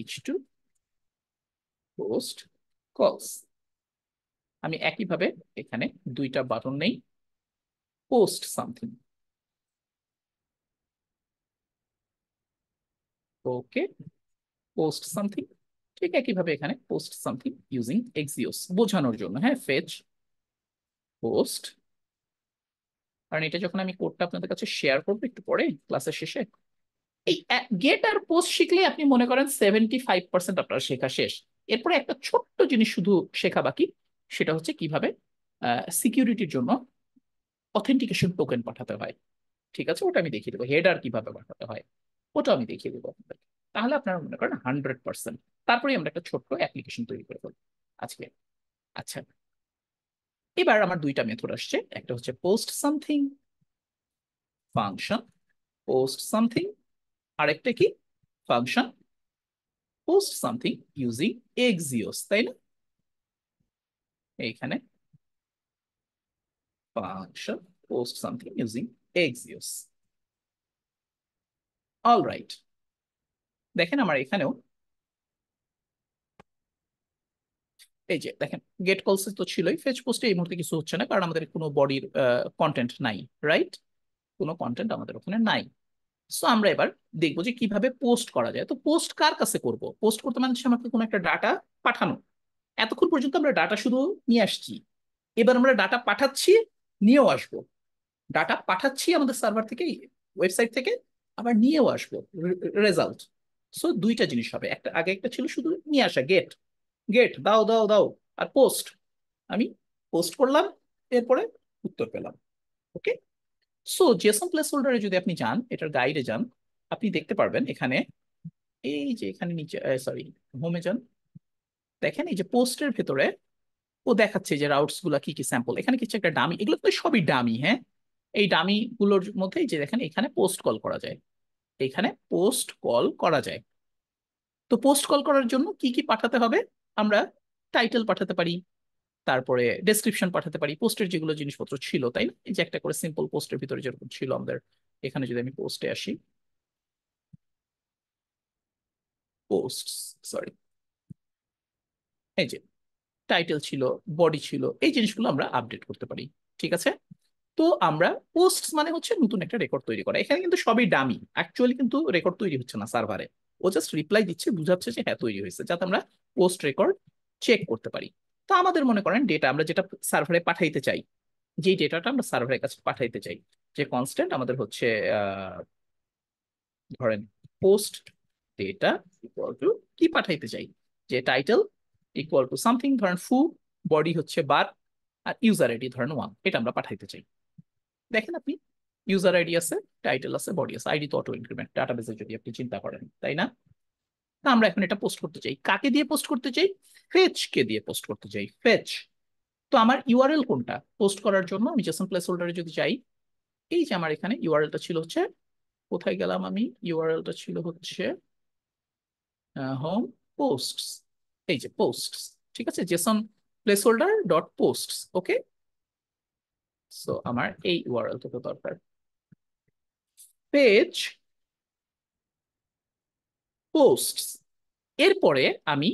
H2 পোস্ট কলস। আমি একইভাবে এখানে দুইটা বাটন নেই, পোস্ট সামথিং, ওকে, পোস্ট সামথিং। ঠিক একইভাবে এখানে পোস্ট সামথিং ইউজিং এক্সিওস বোঝানোর জন্য, হ্যাঁ, ফেচ পোস্ট। কারণ এটা যখন আমি কোডটা আপনাদের কাছে শেয়ার করবো একটু পরে ক্লাসের শেষে, এই গেট আর পোস্ট শিখলে আপনি মনে করেন 75% আপনার শেখা শেষ। এরপরে একটা ছোট্ট জিনিস শুধু শেখা বাকি, সেটা হচ্ছে কিভাবে সিকিউরিটির জন্য অথেন্টিকেশন টোকেন পাঠাতে হয়, ঠিক আছে, ওটা আমি দেখিয়ে দেবো। হেডার কিভাবে পাঠাতে হয় ওটা আমি দেখিয়ে দেবো আপনাদেরকে। তাহলে আপনারা মনে করেন 100%। তারপরে আমরা একটা ছোট্ট অ্যাপ্লিকেশন তৈরি করে ফেলবো আজকে। আচ্ছা, এবার আমার দুইটা মেথড আসছে, একটা হচ্ছে post something function, post something, আরেকটা কি function post something using Axios, তাই না? এইখানে function post something using Axios. Alright, দেখেন আমার এখানেও এই যে দেখেন গেট কলস তো ছিলই, ফেচ পোস্টে এই মুহূর্তে কিছু হচ্ছে না কারণ আমাদের কোনো বডির কন্টেন্ট নাই, রাইট, কোনো কন্টেন্ট আমাদের ওখানে নাই। সো আমরা এবার দেখবো যে কিভাবে পোস্ট করা যায়। তো পোস্ট কার কাছে করব? পোস্ট করতে মানে হচ্ছে আমাকে কোনো একটা ডাটা পাঠানো। এতক্ষণ পর্যন্ত আমরা ডাটা শুধু নিয়ে আসছি, এবার আমরা ডাটা পাঠাচ্ছি, নিয়েও আসবো। ডাটা পাঠাচ্ছি আমাদের সার্ভার থেকে, ওয়েবসাইট থেকে, আবার নিয়েও আসবো রেজাল্ট। সো দুইটা জিনিস হবে, একটা আগে একটা ছিল শুধু নিয়ে আসা, গেট, গেট দাও দাও দাও, আর পোস্ট, আমি পোস্ট করলাম, এরপরে উত্তর পেলাম, ওকে। সো জেসন প্লেস হোল্ডারে যদি আপনি যান, এটার গাইডে যান, আপনি দেখতে পারবেন এখানে, এই যে এখানে নিচে, সরি, হোমে যান, দেখেন এই যে পোস্টের ভেতরে ও দেখাচ্ছে যে রাউটস গুলা কি কি স্যাম্পল, এখানে কিছু একটা ডামি, এগুলো তো সবই ডামি, হ্যাঁ। এই ডামি গুলোর মধ্যে যে দেখেন এখানে পোস্ট কল করা যায়, এখানে পোস্ট কল করা যায়। তো পোস্ট কল করার জন্য কি কি পাঠাতে হবে? আমরা টাইটেল পাঠাতে পারি, তারপরে ডেসক্রিপশন পাঠাতে পারি, পোস্টের যেগুলো জিনিসপত্র ছিল, তাই না, এই যে একটা করে সিম্পল পোস্টের ভিতরে যেরকম ছিল আমাদের। এখানে যদি আমি পোস্টে আসি, পোস্ট, সরি, এই যে টাইটেল ছিল, বডি ছিল, এই জিনিসগুলো আমরা আপডেট করতে পারি, ঠিক আছে। তো আমরা পোস্ট মানে হচ্ছে নতুন একটা রেকর্ড তৈরি করা, এখানে কিন্তু সবই ডামি, অ্যাকচুয়ালি কিন্তু রেকর্ড তৈরি হচ্ছে না সার্ভারে, ও জাস্ট রিপ্লাই দিচ্ছে, বুঝাচ্ছে যে হ্যাঁ তৈরি হয়েছে, যাতে আমরা পোস্ট রেকর্ড চেক করতে পারি। তো আমাদের মনে করেন ডেটা আমরা যেটা সার্ভারে পাঠাইতে চাই, যেই ডেটাটা আমরা সার্ভারের কাছে পাঠাইতে চাই, যে কনস্ট্যান্ট আমাদের হচ্ছে ধরেন পোস্ট ডেটা ইকুয়াল টু কি পাঠাইতে চাই, যে টাইটেল ইকুয়াল টু সামথিং, ধরেন ফু, বডি হচ্ছে বার, আর ইউজার আইডি ধরেন 1, এটা আমরা পাঠাইতে চাই। দেখেন আপনি ইউজার আইডি আছে, টাইটেল আছে, বডি আছে, আইডি তো অটো ইনক্রিমেন্ট ডাটাবেসে যদি আপনি চিন্তা করেন, তাই না? তা আমরা এখন এটা পোস্ট করতে চাই, কাকে দিয়ে পোস্ট করতে চাই? ফেচ কে দিয়ে পোস্ট করতে চাই, ফেচ। তো আমার ইউআরএল কোনটা পোস্ট করার জন্য? আমি জেসন প্লেস হোল্ডারে যদি যাই, এই যে আমার এখানে ইউআরএলটা ছিল হচ্ছে, কোথায় গেলাম আমি, ইউআরএলটা ছিল হচ্ছে হোম পোস্টস, এই যে পোস্টস, ঠিক আছে, JSON placeholder dot posts, okay. So আমার এই ইউআরএলটা তো দরকার, পেজ পোস্টস, এরপরে আমি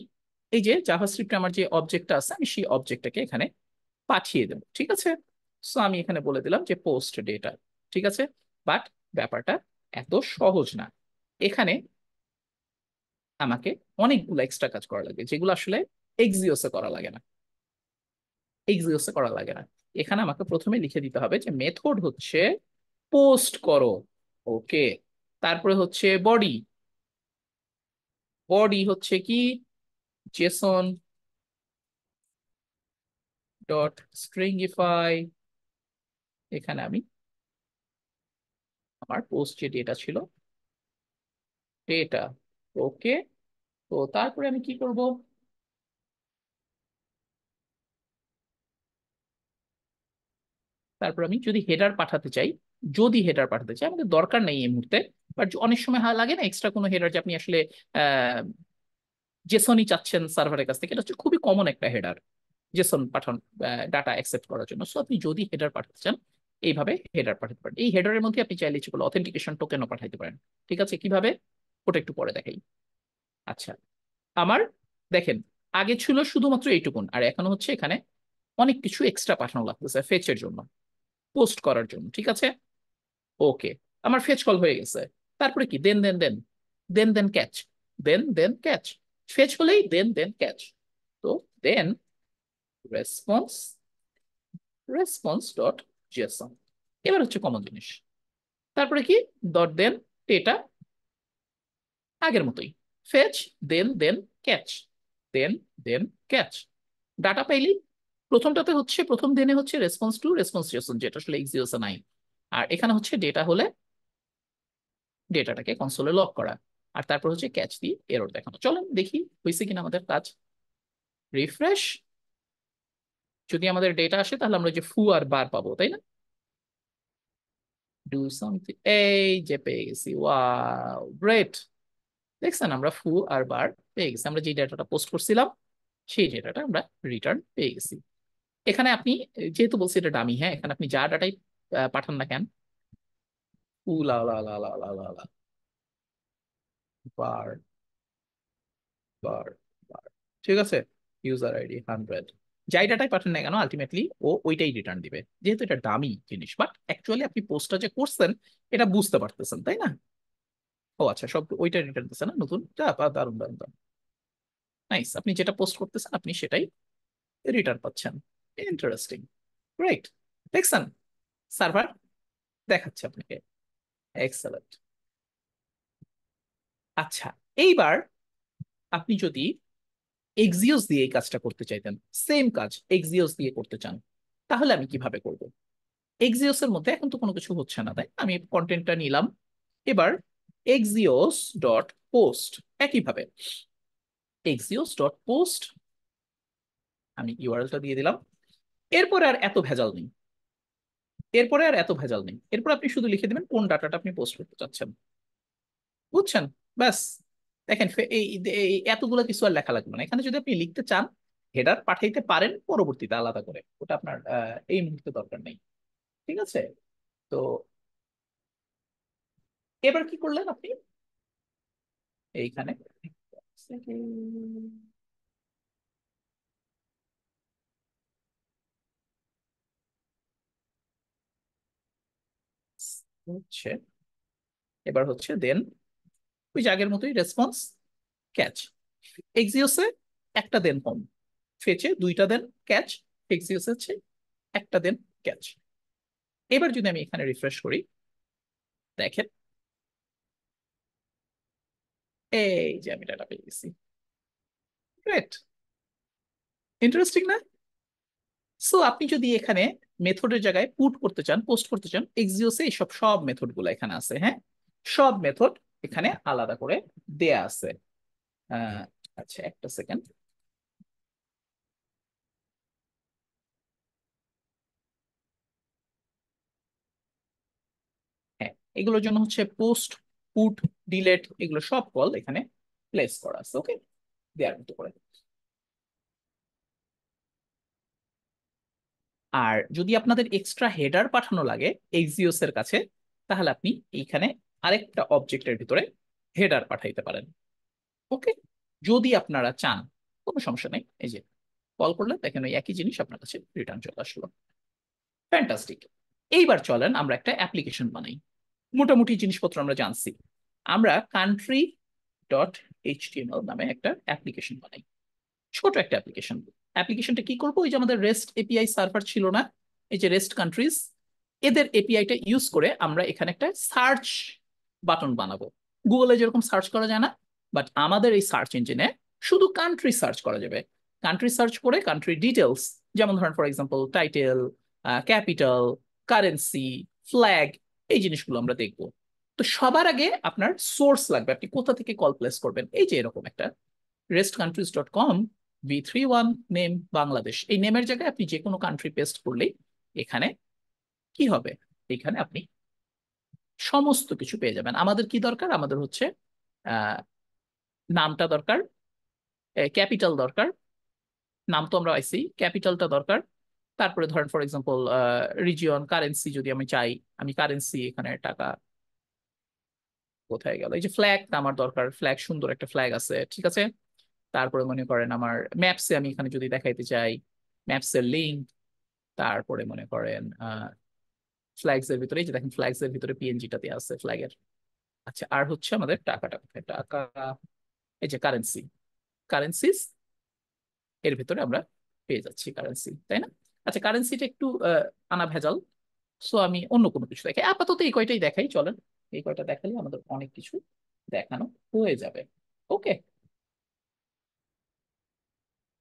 এই যে জাভাস্ক্রিপ্টে আমার যে অবজেক্টটা আছে আমি সেই অবজেক্টটাকে এখানে পাঠিয়ে দেবো, ঠিক আছে। সো আমি এখানে বলে দিলাম যে পোস্ট ডেটা, ঠিক আছে। বাট ব্যাপারটা এত সহজ না। এখানে আমাকে অনেকগুলো এক্সট্রা কাজ করা লাগে যেগুলো আসলে এক্সিওসে করা লাগে না, এক্সিওসে করা লাগে না। এখানে আমাকে প্রথমে লিখে দিতে হবে যে মেথড হচ্ছে পোস্ট করো, ওকে। তারপরে হচ্ছে বডি, বডি হচ্ছে কি জেসন ডট স্ট্রিংিফাই। এখানে আমি আমার পোস্ট যে ডেটা ছিল ডেটা, ওকে। তো তারপরে আমি কি করব, তারপর আমি যদি হেডার পাঠাতে চাই, যদি হেডার পাঠাতে চাই, আমাদের দরকার নেই এই মুহূর্তে, বাট অনেক সময় লাগে না এক্সট্রা কোনো হেডার যে আপনি আসলে জেসনই চাচ্ছেন সার্ভারের কাছ থেকে, এটা হচ্ছে খুবই কমন একটা হেডার জেসন পাঠান ডাটা অ্যাকসেপ্ট করার জন্য। সো আপনি যদি হেডার পাঠাতে চান এইভাবে হেডার পাঠাতে পারেন। এই হেডারের মধ্যে আপনি চাইলে ইচ্ছে করলে অথেন্টিকেশন টোকেনও পাঠাতে পারেন, ঠিক আছে। কিভাবে ওটা একটু পরে দেখাই। আচ্ছা, আমার দেখেন আগে ছিল শুধুমাত্র এইটুকুন, আর এখন হচ্ছে এখানে অনেক কিছু এক্সট্রা পাঠানো লাগতেছে ফেচের জন্য, পোস্ট করার জন্য, ঠিক আছে। ওকে, আমার ফেচ কল হয়ে গেছে। তারপরে কি দেন দেন দেন, দেন দেন ক্যাচ, দেন দেন ক্যাচ। ফেচ হলেই দেন দেন ক্যাচ। তো দেন রেসপন্স, রেসপন্স ডট জেসন, এবার হচ্ছে কমন জিনিস। তারপরে কি ডট দেন ডেটা, আগের মতোই ফেচ, দেন দেন ক্যাচ, দেন দেন ক্যাচ। ডাটা পাইলি প্রথমটাতে হচ্ছে প্রথম দেনে হচ্ছে রেসপন্স টু রেসপন্স জেসন, যেটা আসলে এক্সিওসে নাই। আর এখানে হচ্ছে ডেটা হলে ডেটাটাকে কনসোলে লক করা, আর তারপর হচ্ছে ক্যাচ দিয়ে এরর দেখানো। চলেন দেখি হয়েছে কিনা আমাদের কাজ। রিফ্রেশ, যদি আমাদের ডেটা আসে তাহলে আমরা যে ফু আর বার পাবো, তাই না। ডু সামথিং, এই যে পেয়ে গেছি, ওয়াও গ্রেট। দেখছেন আমরা ফু আর বার পেয়ে গেছি, আমরা যে ডেটাটা পোস্ট করছিলাম সেই ডেটাটা আমরা রিটার্ন পেয়ে গেছি। এখানে আপনি যেহেতু বলছি এটা ডামি, হ্যাঁ, এখানে আপনি যা ডাটাই পাঠান না কেন, উ লা লা লা লা লা লা লা, বার বার বার, ঠিক আছে, ইউজার আইডি 100, যাই ডাটাই পাঠান না কেন আলটিমেটলি ও ওইটাই রিটার্ন দিবে, যেহেতু এটা দামি জিনিস। বাট অ্যাকচুয়ালি আপনি পোস্টটা যে করছেন এটা বুঝতে পারতেছেন, তাই না। ও আচ্ছা, সব ওইটা রিটার্ন দিচ্ছে না, নতুন যা দারুন দারুন দারুন, নাইস। আপনি যেটা পোস্ট করতেছেন আপনি সেটাই রিটার্ন পাচ্ছেন, ইন্টারেস্টিং, গ্রেট। দেখছেন সার্ভার দেখাচ্ছে আপনাকে, এক্সেলেন্ট। আচ্ছা, এইবার আপনি যদি এক্সিওস দিয়ে এই কাজটা করতে চাইতেন, সেম কাজ এক্সিওস দিয়ে করতে চান, তাহলে আমি কিভাবে করব। এক্সিওস এর মধ্যে এখন তো কোনো কিছু হচ্ছে না, তাই আমি কন্টেন্টটা নিলাম। এবার এক্সিওস ডট পোস্ট, একইভাবে এক্সিওস ডট পোস্ট, আমি ইউআরএলটা দিয়ে দিলাম। এরপরে আর এত ভেজাল নেই, এরপরে আর এত ভেজাল নেই। এরপর আপনি শুধু লিখে দিবেন কোন ডাটাটা আপনি পোস্ট করতে চাচ্ছেন, বুঝছেন। ব্যাস, দেখেন এই এতগুলো কিছু আর লেখা লাগবে না। এখানে যদি আপনি লিখতে চান হেডার পাঠাইতে পারেন পরবর্তীতে আলাদা করে, ওটা আপনার এই মুহূর্তে দরকার নেই, ঠিক আছে। তো এবার কি করলেন আপনি এইখানে, হচ্ছে এবার হচ্ছে দেন ওই যে আগের মতোই রেসপন্স ক্যাচ। এক্সিওসে একটা দেন হোম, ফেচে দুইটা দেন ক্যাচ, এক্সিওসে হচ্ছে একটা দেন ক্যাচ। এবার যদি আমি এখানে রিফ্রেশ করি, দেখেন এই যে আমি ডাটা পেয়ে গেছি, গ্রেট, ইন্টারেস্টিং না। সো আপনি যদি এখানে মেথডের জায়গায় পুট করতে চান, পোস্ট করতে চান, এক্সিওসে এইসব সব মেথড গুলো এখানে আছে, হ্যাঁ, সব মেথড এখানে আলাদা করে দেয়া আছে। আহ, আচ্ছা একটা সেকেন্ড, হ্যাঁ, এগুলোর জন্য হচ্ছে পোস্ট, পুট, ডিলেট, এগুলো সব কল এখানে প্লেস করা আছে, ওকে, দেওয়ার মতো করে। আর যদি আপনাদের এক্সট্রা হেডার পাঠানো লাগে এক্সিওস এর কাছে, তাহলে আপনি এইখানে আরেকটা অবজেক্টের ভিতরে হেডার পাঠাইতে পারেন, ওকে। যদি আপনারা চান, কোনো সমস্যা নেই, এই যে কল করলে দেখেন ওই একই জিনিস আপনার কাছে রিটার্ন চলে আসলো। ফ্যান্টাস্টিক। এইবার চলেন আমরা একটা অ্যাপ্লিকেশন বানাই। মোটামুটি জিনিসপত্র আমরা জানছি। আমরা কান্ট্রি ডট এইচটিএমএল নামে একটা অ্যাপ্লিকেশন বানাই, ছোট একটা অ্যাপ্লিকেশন। অ্যাপ্লিকেশনটা কি করবো, ওই যে আমাদের রেস্ট এপিআই সার্ভার ছিল না, এই যে রেস্ট কান্ট্রিজ, এদের এপিআইটা ইউজ করে আমরা এখানে একটা সার্চ বাটন বানাবো। গুগলে যেরকম সার্চ করা যায় না, বাট আমাদের এই সার্চ ইঞ্জিনে শুধু কান্ট্রি সার্চ করা যাবে। কান্ট্রি সার্চ করে কান্ট্রি ডিটেলস, যেমন ধরেন for example title, capital, currency, flag, এই জিনিসগুলো আমরা দেখবো। তো সবার আগে আপনার সোর্স লাগবে, আপনি কোথা থেকে কল প্লেস করবেন। এই যে এরকম একটা restcountries.com v31 নেম বাংলাদেশ, এই নেমের জায়গায় আপনি যে কোনো কান্ট্রি পেস্ট করলেই এখানে কি হবে, এখানে আপনি সমস্ত কিছু পেয়ে যাবেন। আমাদের কি দরকার, আমাদের হচ্ছে আহ নামটা দরকার, ক্যাপিটাল দরকার, নাম তো আমরা পাইছি, ক্যাপিটালটা দরকার। তারপরে ধরেন ফর এক্সাম্পল রিজিয়ন, কারেন্সি যদি আমি চাই, আমি কারেন্সি এখানে টাকা, কোথায় গেল, এই যে ফ্ল্যাগটা আমার দরকার, ফ্ল্যাগ সুন্দর একটা ফ্ল্যাগ আছে, ঠিক আছে। তারপরে মনে করেন আমার ম্যাপসে আমি এখানে যদি দেখাইতে চাই, ম্যাপসের লিঙ্ক। তারপরে মনে করেন ফ্ল্যাগস এর ভিতরে, এই যে দেখেন ফ্ল্যাগস এর ভিতরে পিএনজিটাতে আছে ফ্ল্যাগের। আচ্ছা, আর হচ্ছে আমাদের টাকাটা কোথায়, টাকা, এই যে কারেন্সি, কারেন্সিস এর ভিতরে আমরা পেয়ে যাচ্ছি কারেন্সি, তাই না? আচ্ছা, কারেন্সিটা একটু আনা ভেজাল, সো আমি অন্য কোনো কিছু দেখাই, আপাতত এই কয়টাই দেখাই, চলেন। এই কয়টা দেখালে আমাদের অনেক কিছু দেখানো হয়ে যাবে। ওকে,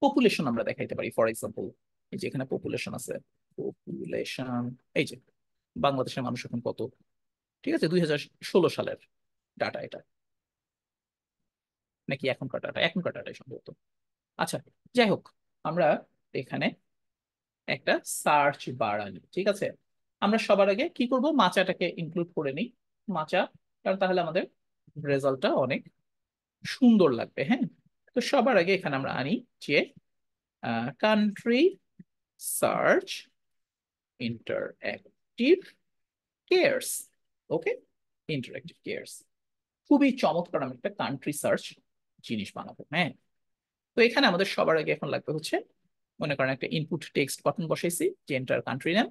পপুলেশন আমরা দেখাইতে পারি ফর এক্সাম্পল, এই যে এখানে পপুলেশন আছে, পপুলেশন, এই যে বাংলাদেশের মানুষ এখন কত, ঠিক আছে, 2016 সালের ডাটা এটা, নাকি এখনকার ডাটা, এখনকার ডাটাই সম্ভবত। আচ্ছা, যাই হোক, আমরা এখানে একটা সার্চ বার আনি, ঠিক আছে। আমরা সবার আগে কি করব, মাচাটাকে ইনক্লুড করে নিই, মাচা, কারণ তাহলে আমাদের রেজাল্টটা অনেক সুন্দর লাগবে, হ্যাঁ। তো সবার আগে এখানে আমরা আনি যে কান্ট্রি সার্চ ইন্টারঅ্যাক্টিভ কেয়ার্স। ওকে, ইন্টারঅ্যাক্টিভ কেয়ার্স, খুবই চমৎকার আমি একটা কান্ট্রি সার্চ জিনিস বানাবো, হ্যাঁ। তো এখানে আমাদের সবার আগে এখন লাগবে হচ্ছে, মনে করেন একটা ইনপুট টেক্সট বাটন বসাইছি যে এন্টার কান্ট্রি নেম।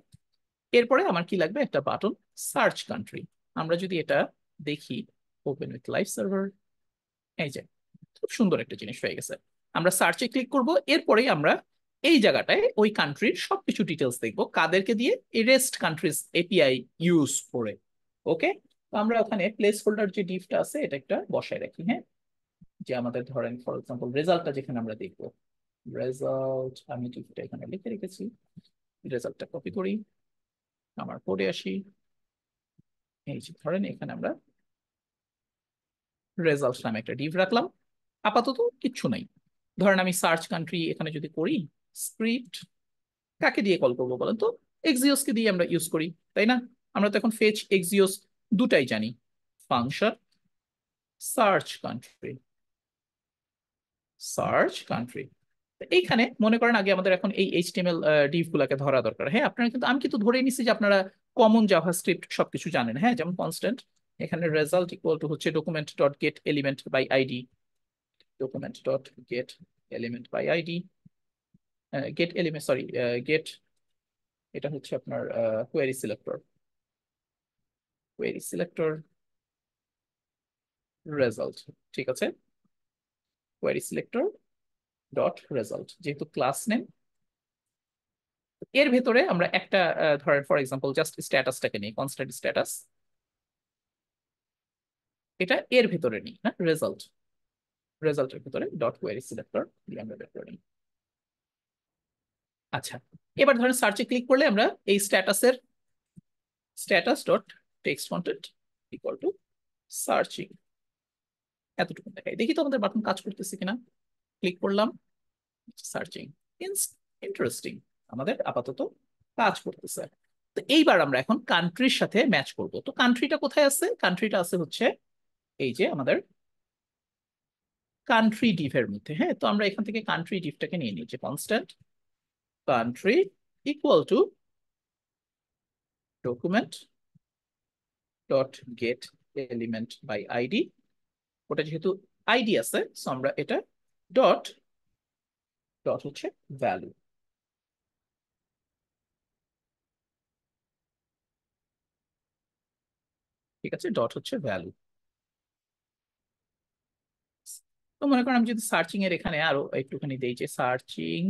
এরপরে আমার কি লাগবে, একটা বাটন সার্চ কান্ট্রি। আমরা যদি এটা দেখি, ওপেন উইথ লাইভ সার্ভার, এই যে খুব সুন্দর একটা জিনিস হয়ে গেছে। আমরা সার্চে ক্লিক করব, এরপরেই আমরা এই জায়গাটায় ওই কান্ট্রির সবকিছু ডিটেলস দেখবো, কাদেরকে দিয়ে, এই রেস্ট কান্ট্রিজ এপিআই ইউজ করে। ওকে, তো আমরা ওখানে প্লেস হোল্ডার যে ডিফটা আছে এটা একটা বসায় রাখি, হ্যাঁ। যে আমাদের ধরেন ফর এক্সাম্পল রেজাল্টটা যেখানে আমরা দেখবো, রেজাল্ট আমি ডিফটা এখানে লিখে রেখেছি, রেজাল্টটা কপি করি, আমার কোডে আসি, এই যে ধরেন এখানে আমরা রেজাল্ট নামে একটা ডিভ রাখলাম। আপাতত কিচ্ছু নাই। ধরেন আমি সার্চ কান্ট্রি এখানে যদি করি, স্ক্রিপ্ট কাকে দিয়ে কল করবো বলেন তো, এক্সিওস কে দিয়ে আমরা ইউজ করি, তাই না? আমরা তো এখন ফেচ এক্সিওস দুটাই জানি। Function search country, search country, এইখানে মনে করেন আগে আমাদের এখন এই এইচটিএমএল ডিভ গুলাকে ধরা দরকার, হ্যাঁ। আপনারা কিন্তু, আমি কিন্তু ধরে নিছি যে আপনারা কমন জাভাস্ক্রিপ্ট সবকিছু জানেন, হ্যাঁ। যেমন কনস্ট্যান্ট, এখানে রেজাল্ট ইকুয়াল টু হচ্ছে document dot get element by ID, document dot get element by id, get element, sorry, get, এটা হচ্ছে আপনার query selector, query selector result, ঠিক আছে, কোয়েরি সিলেক্টর ডট রেজাল্ট, যেহেতু ক্লাস নেম। এর ভেতরে আমরা একটা ধরেন ফর এক্সাম্পল জাস্ট স্ট্যাটাসটাকে নিই, কনস্ট্যান্ট স্ট্যাটাস, এটা এর ভেতরে নিই না, রেজাল্ট, রেজাল্টের ভেতরে ডট কোয়েরি সিলেক্টর দিয়ে আমরা বের করে নিই। আচ্ছা, এবার ধরেন সার্চে ক্লিক করলে আমরা এই স্ট্যাটাসের status dot text content equal to searching, এতটুকু দেখাই, দেখি তো আমাদের বাটন কাজ করতেছে কিনা। ক্লিক করলাম, সার্চিং, ইন্টারেস্টিং, আমাদের আপাতত কাজ করতেছে। তো এইবার আমরা এখন কান্ট্রির সাথে ম্যাচ করব। তো কান্ট্রিটা কোথায় আছে, কান্ট্রিটা আছে হচ্ছে এই যে আমাদের কান্ট্রি ডিভের মধ্যে, হ্যাঁ। তো আমরা এখান থেকে কান্ট্রি ডিভটাকে নিয়ে নিই, যে constant country equal to document dot get element by ID, ওটা যেহেতু আইডি আছে, সো আমরা এটা ডট ডট হচ্ছে ভ্যালু। ঠিক আছে, ডট হচ্ছে ভ্যালু। তো মনে করেন আমি যদি সার্চিং এর এখানে আরো একটুখানি দেই যে সার্চিং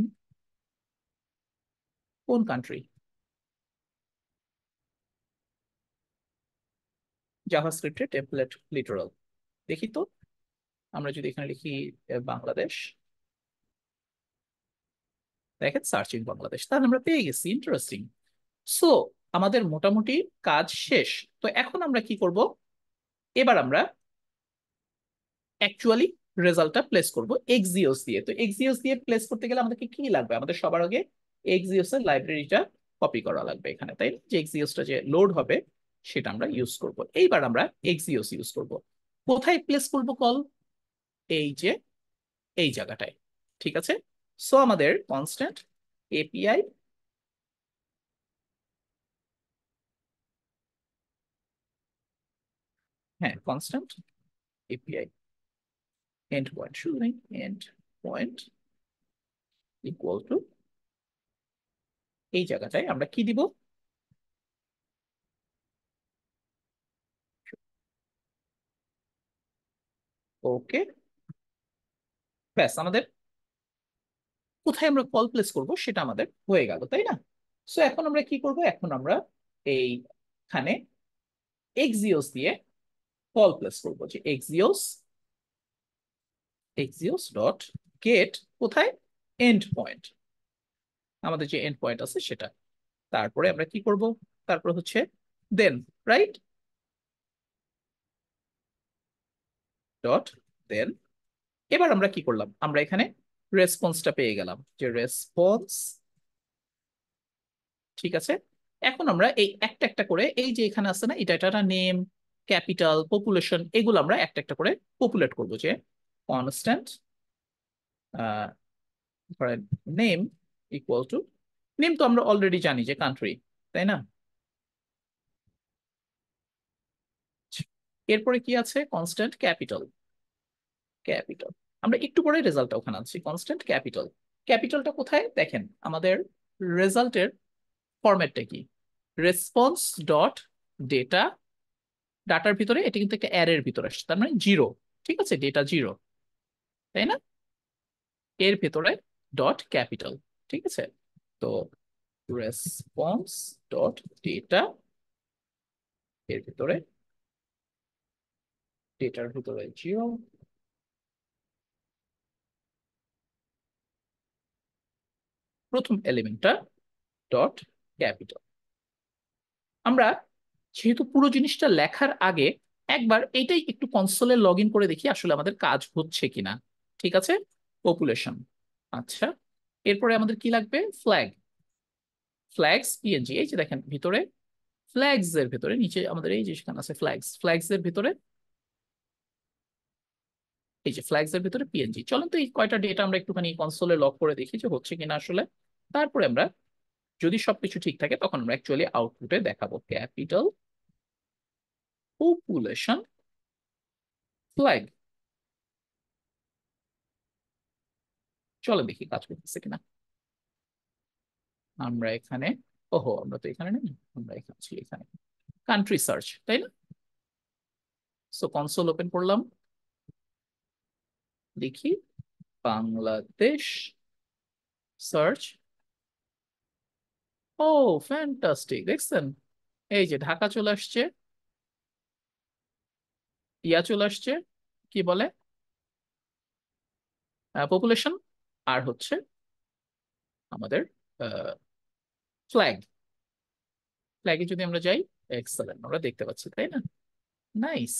কোন কান্ট্রি, জাভাস্ক্রিপ্টের টেমপ্লেট লিটারাল, দেখি তো। আমরা যদি এখানে লিখি বাংলাদেশ, দেখেন সার্চিং বাংলাদেশ, তাহলে আমরা পেয়ে গেছি। ইন্টারেস্টিং। সো আমাদের মোটামুটি কাজ শেষ। তো এখন আমরা কি করব, এবার আমরা অ্যাকচুয়ালি রেজাল্টটা প্লেস করব এক্সিওস দিয়ে। তো এক্সিওস দিয়ে প্লেস করতে গেলে আমাদেরকে কি লাগবে, আমাদের সবার আগে এক্সিওস এর লাইব্রেরিটা কপি করা লাগবে এখানে, তাই না? যে এক্সিওসটা যে লোড হবে সেটা আমরা ইউজ করব। এইবার আমরা এক্সিওস ইউজ করব। কোথায় প্লেস করব কল? এই যে এই জায়গাটায়। ঠিক আছে, সো আমাদের কনস্ট্যান্ট এপিআই, হ্যাঁ কনস্ট্যান্ট এপিআই এন্ড পয়েন্ট, শুধু নেই এন্ড পয়েন্ট ইকুয়াল টু, এই জায়গাটায় আমরা কি দিব, ওকে। ব্যাস, আমাদের কোথায় আমরা কল প্লেস করব সেটা আমাদের হয়ে গেল, তাই না? সো এখন আমরা কি করব, এখন আমরা এইখানে এক্সিওস দিয়ে কল প্লেস করব, যে এক্সিওস এক্সিওস ডট গেট কোথায়, এন্ড পয়েন্ট, আমাদের যে এন্ড পয়েন্ট আছে সেটা। তারপরে আমরা কি করব, তারপর হচ্ছে দেন, রাইট, ডট দেন। এবার আমরা কি করলাম, আমরা এখানে রেসপন্সটা পেয়ে গেলাম, যে রেসপন্স। ঠিক আছে, এখন আমরা এই একটা একটা করে, এই যে এখানে আছে না, এটা এটা নেম, ক্যাপিটাল, পপুলেশন, এগুলো আমরা একটা একটা করে পপুলেট করব, যে কনস্ট্যান্ট ধরেন নেম ইকুয়াল টু, নেম তো আমরা অলরেডি জানি যে কান্ট্রি, তাই না? এরপরে কি আছে, কনস্ট্যান্ট ক্যাপিটাল, ক্যাপিটাল। আমরা একটু পরে রেজাল্টটা ওখানে আনছি, কনস্ট্যান্ট ক্যাপিটাল। ক্যাপিটালটা কোথায় দেখেন, আমাদের রেজাল্টের ফরম্যাটটা কি, রেসপন্স ডট ডেটা, ডাটার ভিতরে এটা কিন্তু একটা অ্যারের ভিতরে আসছে, তার মানে জিরো। ঠিক আছে, ডেটা জিরো, তাই না? এর ভিতরে ডট ক্যাপিটাল। ঠিক আছে, তো রেসপন্স ডট ডেটা, এর ভিতরে ডেটার ভিতরে জিরো, প্রথম এলিমেন্টটা ডট ক্যাপিটাল। আমরা যেহেতু পুরো জিনিসটা লেখার আগে একবার এইটাই একটু কনসোলে লগ ইন করে দেখি আসলে আমাদের কাজ হচ্ছে কিনা। ঠিক আছে, পপুলেশন। আচ্ছা, এরপরে আমাদের কি লাগবে, ফ্ল্যাগ, ফ্ল্যাগস পিএনজি, এই যে দেখেন ভিতরে ফ্ল্যাগস এর ভিতরে, নিচে আমাদের এই যে সেখানে আছে ফ্ল্যাগস, ফ্ল্যাগস এর ভিতরে, এই যে ফ্ল্যাগস এর ভিতরে পিএনজি। চলেন তো এই কয়টা ডেটা আমরা একটুখানি কনসোলে লগ করে দেখি যে হচ্ছে কিনা আসলে। তারপরে আমরা যদি সবকিছু ঠিক থাকে তখন আমরা অ্যাকচুয়ালি আউটপুটে দেখাবো ক্যাপিটাল পপুলেশন ফ্ল্যাগ। চলো দেখি কাজ করতেছে কিনা। আমরা এখানে, ওহো আমরা তো এখানে নেই, আমরা এখানে আছি, এখানে কান্ট্রি সার্চ, তাই না? সো কনসোল ওপেন করলাম, দেখি বাংলাদেশ সার্চ। ও ফ্যান্টাস্টিক, দেখছেন এই যে ঢাকা চলে আসছে, ইয়া চলে আসছে, কি বলে, পপুলেশন, আর হচ্ছে আমাদের ফ্ল্যাগ, ফ্ল্যাগে যদি আমরা যাই, এক্সেলেন্ট, আমরা দেখতে পাচ্ছি, তাই না? নাইস।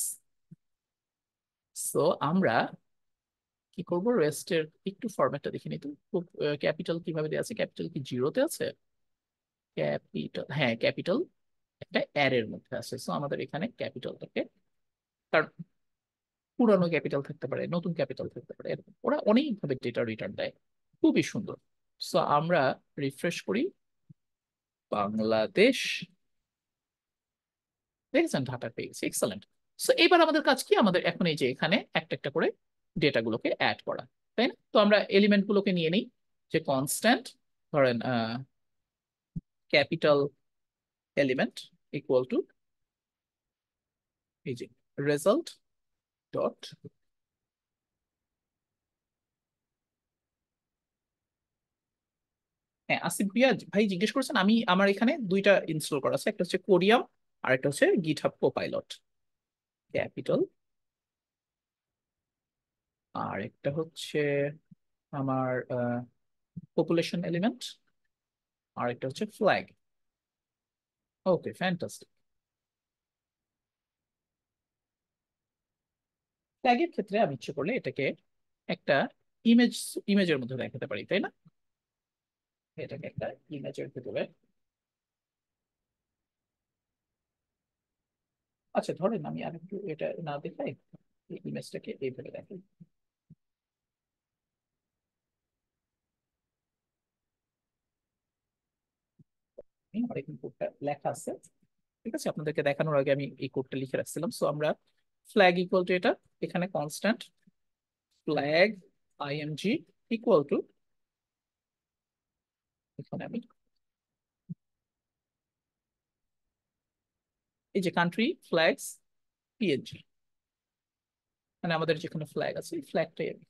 সো আমরা কি করবো, রেস্টের একটু ফরম্যাটটা দেখে নিই তো। ক্যাপিটাল কিভাবে দেওয়া আছে, ক্যাপিটাল কি জিরোতে আছে, ক্যাপিটাল, হ্যাঁ ক্যাপিটাল একটা অ্যারের মধ্যে আছে। সো আমাদের এখানে ক্যাপিটালটাকে, কারণ পুরানো ক্যাপিটাল থাকতে পারে, নতুন ক্যাপিটাল থাকতে পারে, এরকম ওরা অনেকভাবে ডেটা রিটার্ন দেয়, খুবই সুন্দর। সো আমরা রিফ্রেশ করি, বাংলাদেশ, দেখেছেন ঢাকা পেয়ে গেছি, এক্সেলেন্ট। সো এবার আমাদের কাজ কি, আমাদের এখন এই যে এখানে একটা একটা করে ডেটাগুলোকে অ্যাড করা। তাই না? তো আমরা এলিমেন্ট গুলোকে নিয়ে নিই, যে কনস্ট্যান্ট ধরেন ক্যাপিটাল এলিমেন্ট ইকুয়াল টু এই যে রেজাল্ট ডট, হ্যাঁ আসিফ ভাইয়া ভাই জিজ্ঞেস করেছেন, আমি আমার এখানে দুইটা ইনস্টল করা আছে, একটা হচ্ছে কোরিয়াম আর একটা হচ্ছে গিটহাব কোপাইলট। ক্যাপিটাল আর একটা হচ্ছে আমার পপুলেশন এলিমেন্ট আর একটা হচ্ছে ফ্ল্যাগ। ওকে ফ্যান্টাস্টিক। ফ্ল্যাগের ক্ষেত্রে আমি ইচ্ছে করলে এটাকে একটা ইমেজ ইমেজের মধ্যে দেখাতে পারি, তাই না? এটাকে একটা ইমেজের ভিতরে, আচ্ছা ধরেন আমি আর একটু এটা না দেখাই, এই ইমেজটাকে এইভাবে দেখাই। আমার এখানে কোডটা লেখা আছে, ঠিক আছে? আপনাদেরকে দেখানোর আগে আমি এই কোডটা লিখে রাখছিলাম। সো আমরা ফ্ল্যাগ ইকুয়াল টু এটা, এখানে constant flag IMG equal to, এখানে আমি এই যে কান্ট্রি ফ্ল্যাগস পিএনজি, মানে আমাদের যেখানে ফ্ল্যাগ আছে এই ফ্ল্যাগটাই আমি,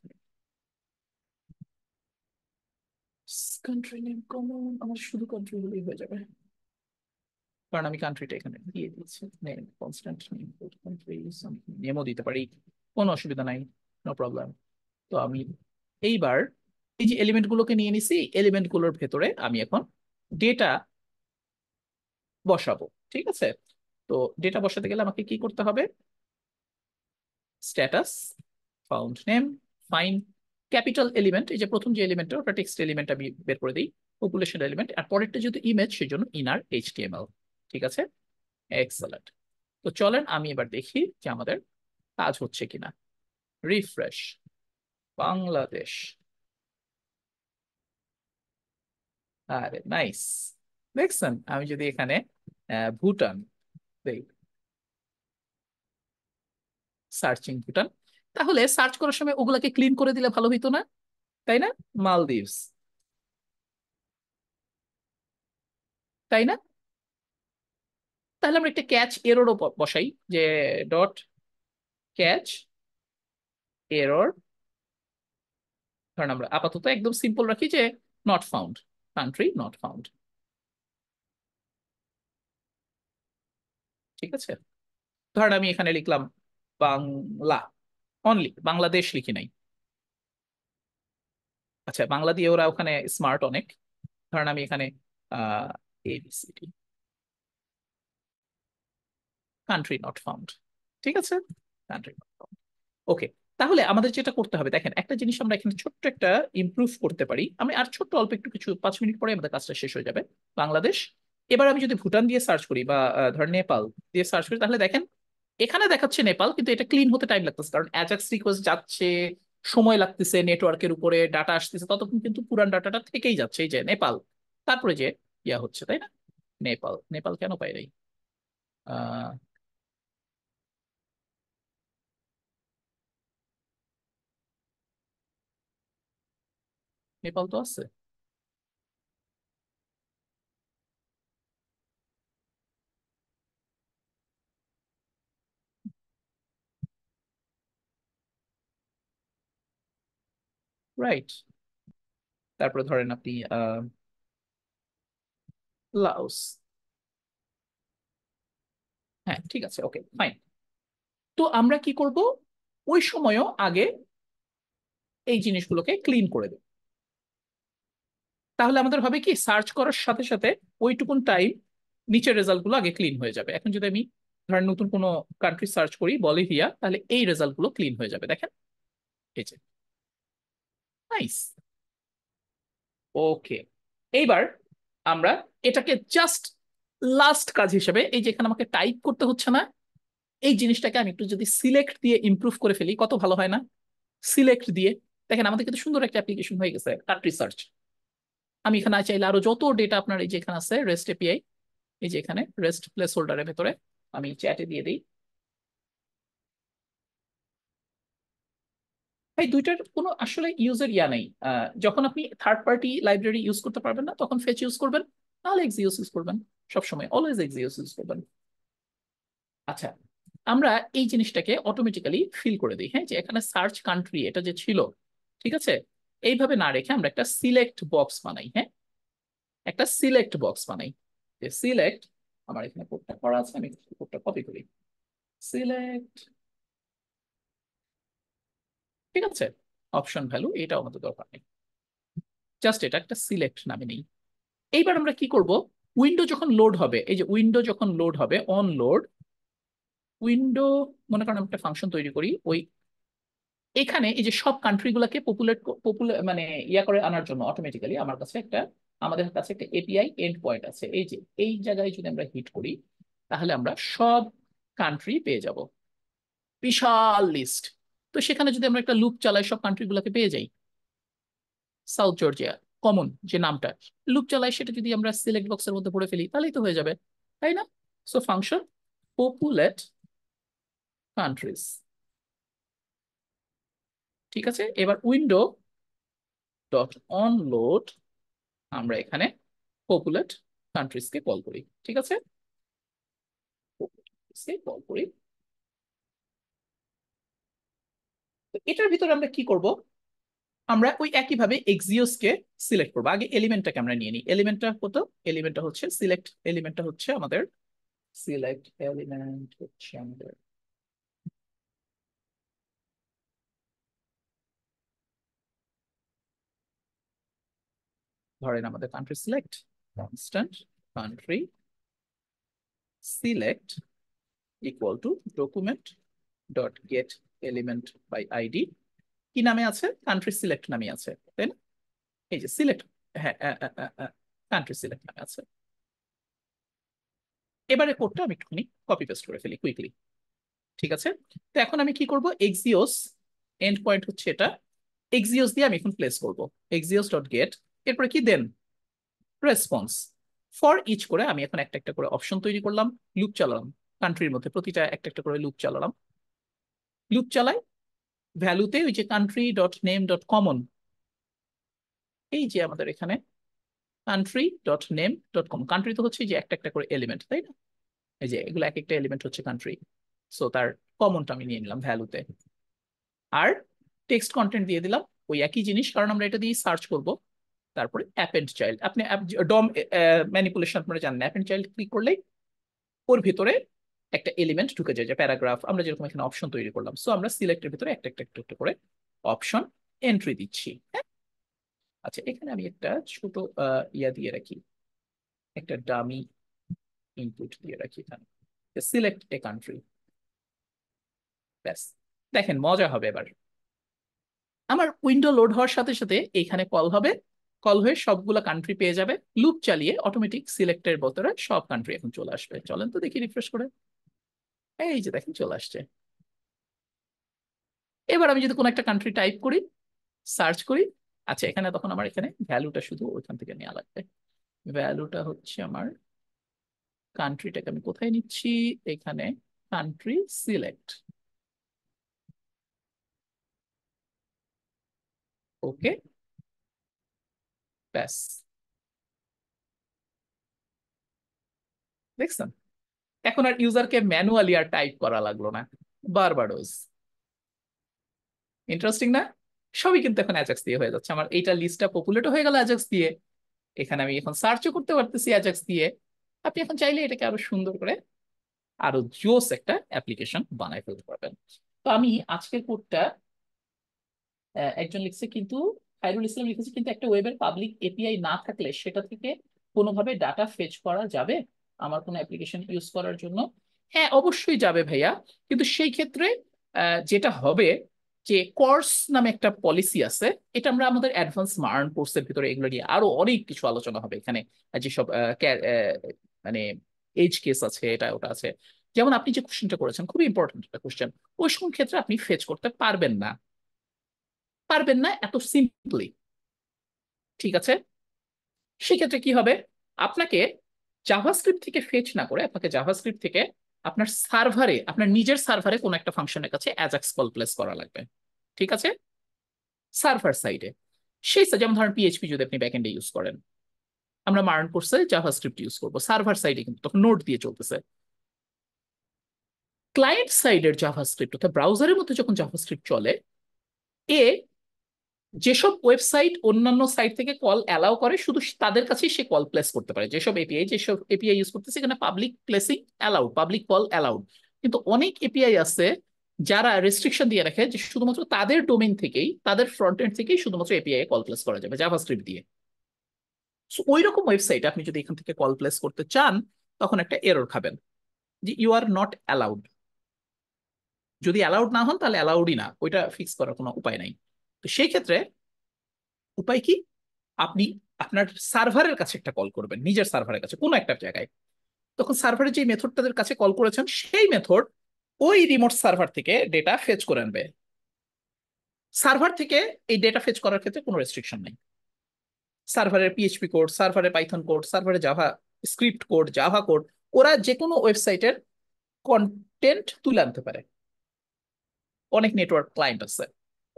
কান্ট্রি নেম কমন, আমার শুধু কান্ট্রি হলেই হয়ে যাবে, কারণ আমি কান্ট্রিটা এখানে দিয়ে দিচ্ছি। নেম কনস্ট্যান্ট নেম কান্ট্রি, নেমও দিতে পারি, কোনো অসুবিধা নাই, নো প্রবলেম। তো আমি এইবার এই যে এলিমেন্ট গুলোকে নিয়ে নিছি, এলিমেন্ট গুলোর ভেতরে আমি এখন ডেটা বসাবো, ঠিক আছে? তো ডেটা বসাতে গেলে আমাকে কি করতে হবে? Status found name fine capital element, এই যে প্রথম যে এলিমেন্টটা ওটা টেক্সট এলিমেন্ট আমি বের করে দিই, পপুলেশন এলিমেন্ট, আর পরেরটা যেহেতু ইমেজ সেই জন্য ইনার এইচটিএমএল। ঠিক আছে, এক্সেলেন্ট। তো চলেন আমি এবার দেখি যে আমাদের কাজ হচ্ছে কিনা। রিফ্রেশ বাংলাদেশ, আরে নাইস। দেখছেন আমি যদি এখানে ভুটান দেই, সার্চিং ভুটান, তাহলে সার্চ করার সময় ওগুলাকে ক্লিন করে দিলে ভালো হইতো না, তাই না? মালদ্বীপস, তাই না? তাহলে আমরা একটা ক্যাচ এররও বসাই, যে ডট ক্যাচ এরর, কারণ আমরা আপাতত একদম সিম্পল রাখি যে not found, country not found. ঠিক আছে, ধরেন আমি এখানে লিখলাম বাংলা অনলি, বাংলাদেশ লিখি নাই। আচ্ছা বাংলা দিয়ে ওরা ওখানে স্মার্ট অনেক, ধরেন আমি এখানে আহ এবিসিডি, কান্ট্রি নট ফাউন্ড। ঠিক আছে, কান্ট্রি নট ফাউন্ড। ওকে, তাহলে আমাদের যেটা করতে হবে দেখেন, একটা জিনিস আমরা এখানে ছোট্ট একটা ইমপ্রুভ করতে পারি, আমি আর ছোট্ট অল্প একটু কিছু 5 মিনিট পরে আমাদের কাজটা শেষ হয়ে যাবে। বাংলাদেশ, এবার আমি যদি ভুটান দিয়ে সার্চ করি বা ধর নেপাল দিয়ে সার্চ করি, তাহলে দেখেন এখানে দেখাচ্ছে নেপাল, কিন্তু এটা ক্লিন হতে টাইম লাগতেছে, কারণ অ্যাজাক্স রিকোয়েস্ট যাচ্ছে, সময় লাগতেছে, নেটওয়ার্কের উপরে ডাটা আসতেছে, ততক্ষণ কিন্তু পুরান ডাটাটা থেকেই যাচ্ছে, এই যে নেপাল, তারপরে যে ইয়া হচ্ছে, তাই না? নেপাল, নেপাল কেন পাই নাই? আহ নেপাল তো আছে। রাইট, তারপরে ধরেন আপনি লাওস, হ্যাঁ ঠিক আছে, ওকে ফাইন। তো আমরা কি করব, ওই সময়ও আগে এই জিনিসগুলোকে ক্লিন করে দেব, তাহলে আমাদের হবে কি সার্চ করার সাথে সাথে ওইটুকুন টাইম নিচের রেজাল্ট গুলো আগে ক্লিন হয়ে যাবে। এখন যদি আমি ধরেন নতুন কোনো কান্ট্রি সার্চ করি বলিভিয়া, তাহলে এই রেজাল্ট গুলো ক্লিন হয়ে যাবে, দেখেন এই যে, নাইস। ওকে, এইবার আমরা এটাকে জাস্ট লাস্ট কাজ হিসেবে, এই যে এখানে আমাকে টাইপ করতে হচ্ছে না, এই জিনিসটাকে আমি একটু যদি সিলেক্ট দিয়ে ইমপ্রুভ করে ফেলি কত ভালো হয় না? সিলেক্ট দিয়ে দেখেন আমাদের কিন্তু সুন্দর একটা অ্যাপ্লিকেশন হয়ে গেছে কান্ট্রি সার্চ। আমি এখানে চাইলে আরো যত ডেটা আপনার এই যে এখানে আছে রেস্ট এপিআই, এই যে এখানে রেস্ট প্লেস হোল্ডারের ভেতরে আমি চ্যাটে দিয়ে দিই, এই দুইটার কোনো আসলে ইউজের ইয়া নেই। যখন আপনি থার্ড পার্টি লাইব্রেরি ইউজ করতে পারবেন না তখন ফেচ ইউজ করবেন, তাহলে এক্সিওস ইউজ করবেন, সবসময় অলওয়েজ এক্সিওস ইউজ করবেন। আচ্ছা, আমরা এই জিনিসটাকে অটোমেটিক্যালি ফিল করে দিই, হ্যাঁ, যে এখানে সার্চ কান্ট্রি এটা যে ছিল, ঠিক আছে, এইভাবে না রেখে আমরা একটা সিলেক্ট বক্স বানাই, হ্যাঁ, একটা সিলেক্ট বক্স বানাই, যে সিলেক্ট, আমার এখানে কোডটা করা আছে, আমি কোডটা কপি করি, সিলেক্ট, ঠিক আছে, অপশন ভ্যালু এটাও আমাদের দরকার নেই, জাস্ট এটা একটা সিলেক্ট নামে নেই। এইবার আমরা কি করব, উইন্ডো যখন লোড হবে, এই যে উইন্ডো যখন লোড হবে, অন লোড উইন্ডো, মনে করেন আমরা একটা ফাংশন তৈরি করি, ওই এখানে এই যে সব কান্ট্রি গুলাকে পপুলেট মানে ইয়া করে আনার জন্য অটোমেটিক্যালি আমার কাছে একটা, আমাদের কাছে একটা এপিআই এন্ড পয়েন্ট আছে, এই যে এই জায়গায় যদি আমরা হিট করি তাহলে আমরা সব কান্ট্রি পেয়ে যাব, বিশাল লিস্ট। তো সেখানে যদি আমরা একটা লুপ চালাই সব কান্ট্রি গুলাকে পেয়ে যাই, সাউথ জর্জিয়া কমন যে নামটা, লুপ চালাই সেটা যদি আমরা সিলেক্ট বক্সের মধ্যে পড়ে ফেলি তাহলেই তো হয়ে যাবে, তাই না? সো ফাংশন পপুলেট কান্ট্রিজ, ঠিক আছে, এবার উইন্ডো ডট অন লোড আমরা এখানে পপুলেট কান্ট্রিজকে কল করি, ঠিক আছে, কল করি। তো এটার ভিতরে আমরা কি করব, আমরা ওই একইভাবে এক্সিওস কে সিলেক্ট করবো, আগে এলিমেন্টটাকে আমরা নিয়ে নিই, এলিমেন্টটা কত, এলিমেন্টটা হচ্ছে সিলেক্ট, এলিমেন্টটা হচ্ছে আমাদের সিলেক্ট এলিমেন্ট হচ্ছে আমাদের, ধরেন আমাদের country select constant country select equal to document dot get element by ID, কি নামে আছে, কান্ট্রি সিলেক্ট নামে আছে, তাই না? এই যে সিলেক্ট, হ্যাঁ, কান্ট্রি সিলেক্ট নামে আছে। এবারে কোডটা আমি একটুখানি কপি পেস্ট করে ফেলি কুইকলি, ঠিক আছে। তো এখন আমি কি করব, এক্সিওস এন্ড পয়েন্ট হচ্ছে এটা, এক্সিওস দিয়ে আমি এখন প্লেস করব, এক্সিওস ডট গেট, এরপরে কি দেন রেসপন্স, ফর ইচ করে আমি এখন একটা একটা করে অপশন তৈরি করলাম, লুপ চালালাম, কান্ট্রির মধ্যে প্রতিটা একটা একটা করে লুপ চালালাম, লুপ চালাই, ভ্যালুতে ওই যে country dot name dot common, এই যে আমাদের এখানে country dot name dot common, country তো হচ্ছে যে একটা একটা করে এলিমেন্ট, তাই না, এই যে এগুলো এক একটা এলিমেন্ট হচ্ছে কান্ট্রি, সো তার কমনটা আমি নিয়ে নিলাম ভ্যালুতে, আর টেক্সট কন্টেন্ট দিয়ে দিলাম ওই একই জিনিস, কারণ আমরা এটা দিয়ে সার্চ করব। তারপরে অ্যাপেন্ড চাইল্ড, আপনি ডম ম্যানিপুলেশন আপনারা জানেন, অ্যাপেন্ড চাইল্ড ক্লিক করলেই ওর ভিতরে একটা এলিমেন্ট ঢুকে যায়, যে প্যারাগ্রাফ আমরা যেরকম এখানে অপশন তৈরি করলাম, সো আমরা সিলেক্টের ভিতরে একটা একটা একটা একটা করে অপশন এন্ট্রি দিচ্ছি, হ্যাঁ। আচ্ছা, এখানে আমি একটা ছোট ইয়া দিয়ে রাখি, একটা ডামি ইনপুট দিয়ে রাখি এখানে, সিলেক্ট এ কান্ট্রি, ব্যাস, দেখেন মজা হবে এবার, আমার উইন্ডো লোড হওয়ার সাথে সাথে এখানে কল হবে, কল হয়ে সবগুলা কান্ট্রি পেয়ে যাবে, লুপ চালিয়ে অটোমেটিক সিলেক্টের ভিতরে সব কান্ট্রি এখন চলে আসবে, চলেন তো দেখি রিফ্রেশ করে, এই যে দেখেন চলে আসছে। এবার আমি যদি কোনো একটা কান্ট্রি টাইপ করি, সার্চ করি, আচ্ছা এখানে তখন আমার এখানে ভ্যালুটা শুধু ওইখান থেকে নেওয়া লাগবে, ভ্যালুটা হচ্ছে আমার কান্ট্রিটাকে আমি কোথায় নিচ্ছি, এখানে কান্ট্রি সিলেক্ট, ওকে, ব্যাস, দেখছেন, এখন আর ইউজারকে ম্যানুয়ালি আর টাইপ করা লাগলো না, বারবাডোস, ইন্টারেস্টিং না? সবই কিন্তু এখন অ্যাজাক্স দিয়ে হয়ে যাচ্ছে, আমার এইটা লিস্টটা পপুলেট হয়ে গেল অ্যাজাক্স দিয়ে, এখানে আমি এখন সার্চও করতে পারতেছি অ্যাজাক্স দিয়ে, আপনি এখন চাইলে এটাকে আরো সুন্দর করে আরো জোস একটা অ্যাপ্লিকেশন বানাই ফেলতে পারবেন। তো আমি আজকের কোডটা একজন লিখছে কিন্তু, খায়রুল ইসলাম লিখেছে, কিন্তু একটা ওয়েবের পাবলিক এপিআই না থাকলে সেটা থেকে কোনোভাবে ডাটা ফেচ করা যাবে আমার কোনো অ্যাপ্লিকেশন ইউজ করার জন্য? হ্যাঁ অবশ্যই যাবে ভাইয়া, কিন্তু সেই ক্ষেত্রে যেটা হবে, যে কোর্স নামে একটা পলিসি আছে, এটা আমরা আমাদের অ্যাডভান্স মার্ন কোর্সের ভিতরে এগুলো নিয়ে আরো অনেক কিছু আলোচনা হবে এখানে, যেসব মানে এজ কেস আছে, এটা ওটা আছে, যেমন আপনি যে কোশ্চেনটা করেছেন খুবই ইম্পর্টেন্ট একটা কোশ্চেন, ওই সব ক্ষেত্রে আপনি ফেচ করতে পারবেন না, পারবেন না এত সিম্পলি, ঠিক আছে, সেক্ষেত্রে কি হবে, আপনাকে জাভাস্ক্রিপ্ট থেকে ফেচ না করে আপনাকে জাভাস্ক্রিপ্ট থেকে আপনার সার্ভারে, আপনার নিজের সার্ভারে কোনো একটা ফাংশনের কাছে অ্যাজাক্স কল প্লেস করা লাগবে, ঠিক আছে। সার্ভার সাইডে যেমন ধরেন পিএইচপি যদি আপনি ব্যাকএন্ডে ইউজ করেন, আমরা মার্ন কোর্সে জাভাস্ক্রিপ্ট ইউজ করবো, সার্ভার সাইডে কিন্তু তখন নোড দিয়ে চলতেছে। ক্লায়েন্ট সাইডের জাভাস্ক্রিপ্ট অর্থাৎ ব্রাউজারের মধ্যে যখন জাভাস্ক্রিপ্ট চলে, এ যেসব ওয়েবসাইট অন্যান্য সাইট থেকে কল অ্যালাউ করে শুধু তাদের কাছেই সে কল প্লেস করতে পারে। যেসব এপিআই ইউজ করতেছে এখানে public placing allowed, public call allowed. কিন্তু অনেক এপিআই আছে যারা রেস্ট্রিকশন দিয়ে রাখে যে শুধুমাত্র তাদের ডোমেইন থেকেই, তাদের ফ্রন্ট এন্ড থেকেই শুধুমাত্র এপিআই কল প্লেস করা যাবে জাভাস্ক্রিপ্ট দিয়ে। সো ওই রকম ওয়েবসাইট আপনি যদি এখান থেকে কল প্লেস করতে চান, তখন একটা এরর খাবেন যে ইউ আর নট অ্যালাউড। যদি অ্যালাউড না হন তাহলে অ্যালাউডই না, ওইটা ফিক্স করার কোনো উপায় নাই। তো সেই ক্ষেত্রে উপায় কি, আপনি আপনার সার্ভারের কাছে একটা কল করবেন, নিজের সার্ভারের কাছে কোনো একটা জায়গায়। তখন সার্ভারের যে মেথডটাদের কাছে কল করেছেন সেই মেথড ওই রিমোট সার্ভার থেকে ডেটা ফেচ করে আনবে। সার্ভার থেকে এই ডেটা ফেচ করার ক্ষেত্রে কোনো রেস্ট্রিকশন নেই। সার্ভারের পিএইচপি কোড, সার্ভারের পাইথন কোড, সার্ভারের Java script code, Java code, ওরা যে কোনো ওয়েবসাইটের কন্টেন্ট তুলে আনতে পারে। অনেক নেটওয়ার্ক ক্লায়েন্ট আছে,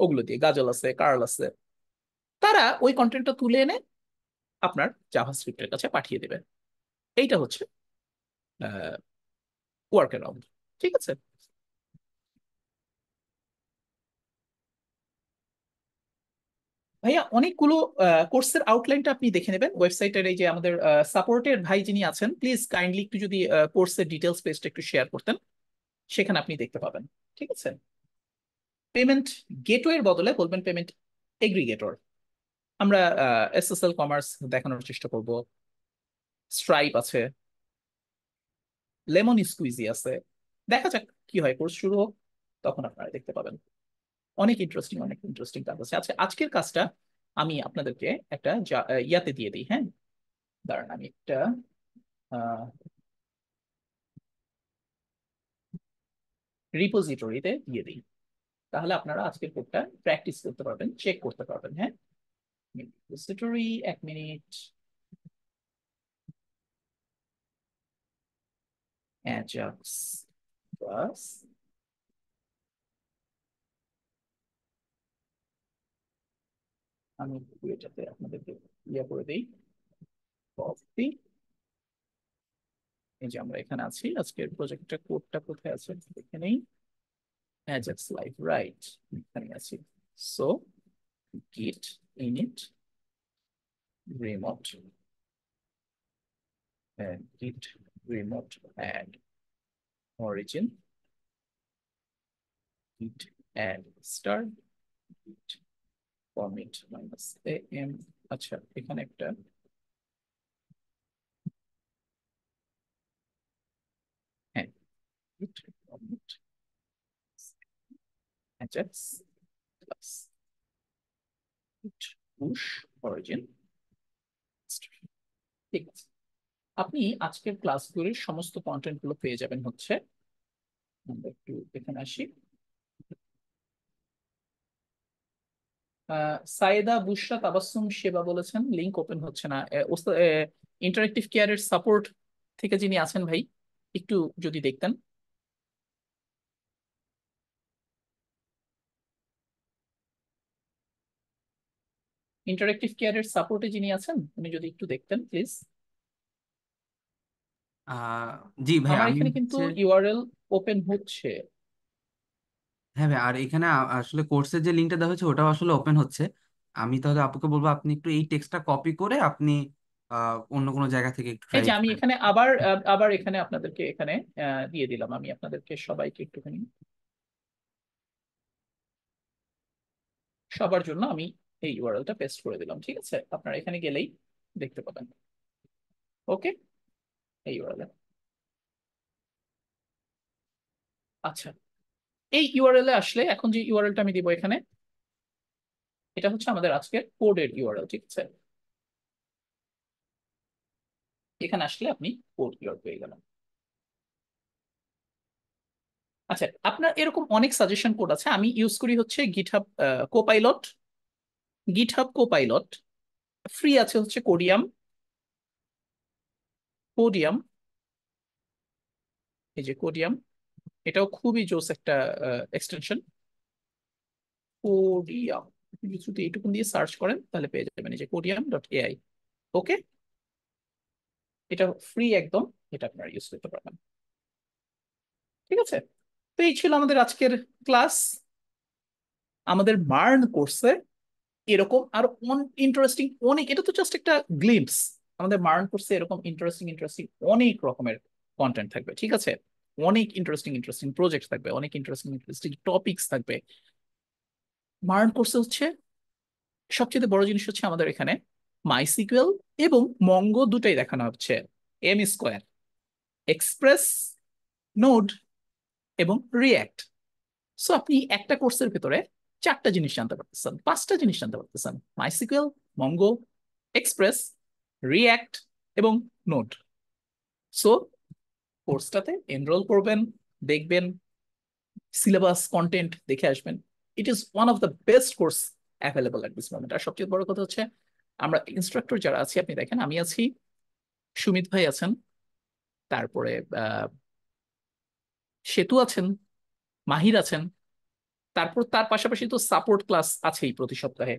ওগুলো দিয়ে গাজল আছে, কার্ল আছে, তারা ওই কন্টেন্টটা তুলে এনে আপনার জাভাস্ক্রিপ্টের কাছে পাঠিয়ে দেবে। এইটা হচ্ছে ওয়ার্ক অ্যারাউন্ড। ঠিক আছে ভাইয়া, অনেকগুলো কোর্সের আউটলাইনটা আপনি দেখে নেবেন ওয়েবসাইটের। এই যে আমাদের সাপোর্টের ভাই যিনি আছেন, প্লিজ কাইন্ডলি একটু যদি কোর্সের ডিটেলস পেজটা একটু শেয়ার করতেন, সেখানে আপনি দেখতে পাবেন। ঠিক আছে, পেমেন্ট গেটওয়ের বদলে বলবেন পেমেন্ট এগ্রিগেটর। আমরা এসএসএল কমার্স দেখানোর চেষ্টা করব, স্ট্রাইপ আছে, লেমন স্কুইজি আছে। দেখা যাক কি হয়, কোর্স শুরু হোক, তখন আপনারা দেখতে পাবেন। অনেক ইন্টারেস্টিং কাজ আছে। আচ্ছা, আজকের কাজটা আমি আপনাদেরকে একটা ইয়াতে দিয়ে দিই, হ্যাঁ? দাঁড়ান, আমি একটা রিপোজিটরিতে দিয়ে দিই, তাহলে আপনারা আজকের কোডটা প্র্যাকটিস করতে পারবেন, চেক করতে পারবেন। হ্যাঁ, রিপোজিটরি, 1 মিনিট। অ্যাজাক্স প্লাস, আমি এটাতে আপনাদেরকে ইয়ে করে দিই, কপি। এই যে আমরা এখানে আছি, আজকের প্রজেক্টটা কোডটা কোথায় আছে এখানেই, অ্যাজাক্স লাইভ, রাইট, এখানে আছি। So git init remote, and git remote add origin, git add start, git commit minus am। আচ্ছা, এখানে একটা, হ্যাঁ, git commit ajax plus git push origin start। ঠিক আছে, আপনি আজকের ক্লাসগুলির সমস্ত কন্টেন্ট গুলো পেয়ে যাবেন হচ্ছে, আমরা একটু এখানে আসি। সাইদা বুশরা তাবাসসুম সেবা বলেছেন লিংক ওপেন হচ্ছে না। ইন্টারেক্টিভ কেয়ারের সাপোর্ট থেকে যিনি আছেন ভাই, একটু যদি দেখতেন। ইন্টারেক্টিভ কেয়ারের সাপোর্টে যিনি আছেন উনি যদি একটু দেখতেন প্লিজ। আহ জি ভাই, আমার আমি এখানে কিন্তু হচ্ছে, ইউআরএল ওপেন হচ্ছে। হ্যাঁ ভাই, আর এখানে আসলে কোর্সের যে লিঙ্কটা দেওয়া হয়েছে ওটাও আসলে ওপেন হচ্ছে। আমি তাহলে আপুকে বলবো আপনি একটু এই টেক্সটটা কপি করে আপনি অন্য কোনো জায়গা থেকে একটু এই ট্রাই যে আমি করেন। এখানে আবার এখানে আপনাদেরকে এখানে দিয়ে দিলাম, আমি আপনাদেরকে সবাইকে একটুখানি, সবার জন্য আমি এই ইউআরএলটা পেস্ট করে দিলাম। ঠিক আছে, আপনারা এখানে গেলেই দেখতে পাবেন। ওকে, এই ইউআরএল। আচ্ছা, এই ইউআরএল এ আসলে এখন যে ইউআরএলটা আমি দিব এখানে, এটা হচ্ছে আমাদের আজকের কোডের ইউআরএল। ঠিক আছে, এখানে আসলে আপনি কোড ইউআরএল পেয়ে গেলেন। আচ্ছা, আপনার এরকম অনেক সাজেশন কোড আছে, আমি ইউজ করি হচ্ছে GitHub copilot. GitHub copilot free আছে হচ্ছে কোডিয়াম, কোডিয়াম, এই যে কোডিয়াম, এটাও খুবই জোস একটা এক্সটেনশন, কোডিয়াম। যদি এইটুকুন দিয়ে সার্চ করেন তাহলে পেয়ে যাবেন এই যে podium.ai। ওকে, এটা ফ্রি একদম, এটা আপনারা ইউজ করতে পারবেন। ঠিক আছে, তো এই ছিল আমাদের আজকের ক্লাস। আমাদের মার্ন কোর্সে এরকম আরো ইন্টারেস্টিং অনেক, এটা তো জাস্ট একটা গ্লিম্পস, আমাদের মার্ন কোর্সে এরকম ইন্টারেস্টিং ইন্টারেস্টিং অনেক রকমের কন্টেন্ট থাকবে। ঠিক আছে, অনেক ইন্টারেস্টিং ইন্টারেস্টিং প্রজেক্ট থাকবে, অনেক ইন্টারেস্টিং ইন্টারেস্টিং টপিকস থাকবে। মার্ন কোর্সে হচ্ছে সবচেয়ে বড় জিনিস হচ্ছে আমাদের এখানে মাইসিকুয়েল এবং মঙ্গো দুটাই দেখানো হচ্ছে, এম স্কোয়ার, এক্সপ্রেস, নোড এবং রিয়্যাক্ট। সো আপনি একটা কোর্সের ভিতরে চারটা জিনিস জানতে পারতেছেন, পাঁচটা জিনিস জানতে পারতেছেন, মাইসিকুয়েল, মঙ্গো, এক্সপ্রেস, রিয়্যাক্ট এবং নোড। সো কোর্সটাতে এনরোল করবেন, দেখবেন, সিলেবাস কন্টেন্ট দেখে আসবেন। It is one of the best course available at this moment. আর সবচেয়ে বড় কথা হচ্ছে আমরা ইনস্ট্রাক্টর যারা আছি, আপনি দেখেন আমি আছি, সুমিত ভাই আছেন, তারপরে সেতু আছেন, মাহির আছেন, তারপর তার পাশাপাশি তো সাপোর্ট ক্লাস আছেই প্রতি সপ্তাহে।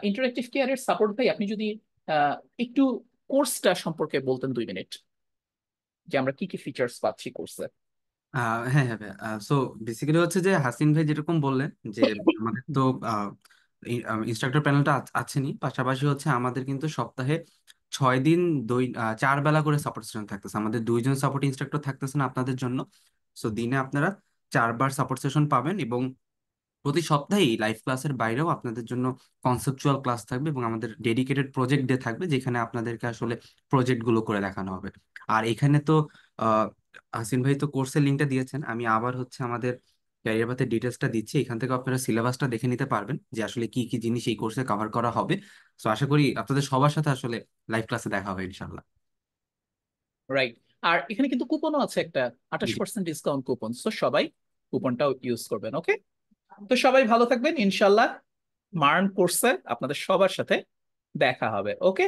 ইন্টারেক্টিভ কেয়ারের সাপোর্ট ভাই, আপনি যদি আহ, একটু কোর্সটা সম্পর্কে বলতেন 2 মিনিট, যে আমরা কি কি ফিচার্স পাচ্ছি কোর্সে। হ্যাঁ হ্যাঁ ভাইয়া, সো বেসিক্যালি হচ্ছে যে হাসিন ভাই যেরকম বললেন যে আমাদের তো ইনস্ট্রাক্টর প্যানেলটা আছেনই, পাশাপাশি হচ্ছে আমাদের কিন্তু সপ্তাহে 6 দিন 4 বেলা করে সাপোর্ট সেশন থাকতেছে। আমাদের 2জন সাপোর্ট ইনস্ট্রাক্টর থাকতেছেন আপনাদের জন্য। সো দিনে আপনারা 4বার সাপোর্ট সেশন পাবেন, এবং প্রতি সপ্তাহেই লাইভ ক্লাসের বাইরেও আপনাদের জন্য কনসেপচুয়াল ক্লাস থাকবে, এবং আমাদের ডেডিকেটেড প্রজেক্ট ডে থাকবে যেখানে আপনাদেরকে আসলে প্রজেক্ট গুলো করে দেখানো হবে। আর এখানে তো আহ হাসিন ভাই তো কোর্সের লিঙ্কটা দিয়েছেন, আমি আবার হচ্ছে আমাদের ক্যারিয়ার পাথের ডিটেলসটা দিচ্ছি, এখান থেকে আপনারা সিলেবাসটা দেখে নিতে পারবেন যে আসলে কি কি জিনিস এই কোর্সে কভার করা হবে। তো আশা করি আপনাদের সবার সাথে আসলে লাইভ ক্লাসে দেখা হবে ইনশাল্লাহ। রাইট, আর এখানে কিন্তু কুপনও আছে একটা, জি, 28% ডিসকাউন্ট কুপন, তো সবাই কুপনটাও ইউজ করবেন। ওকে, তো সবাই ভালো থাকবেন, ইনশাল্লাহ মার্ন কোর্সে আপনাদের সবার সাথে দেখা হবে। ওকে,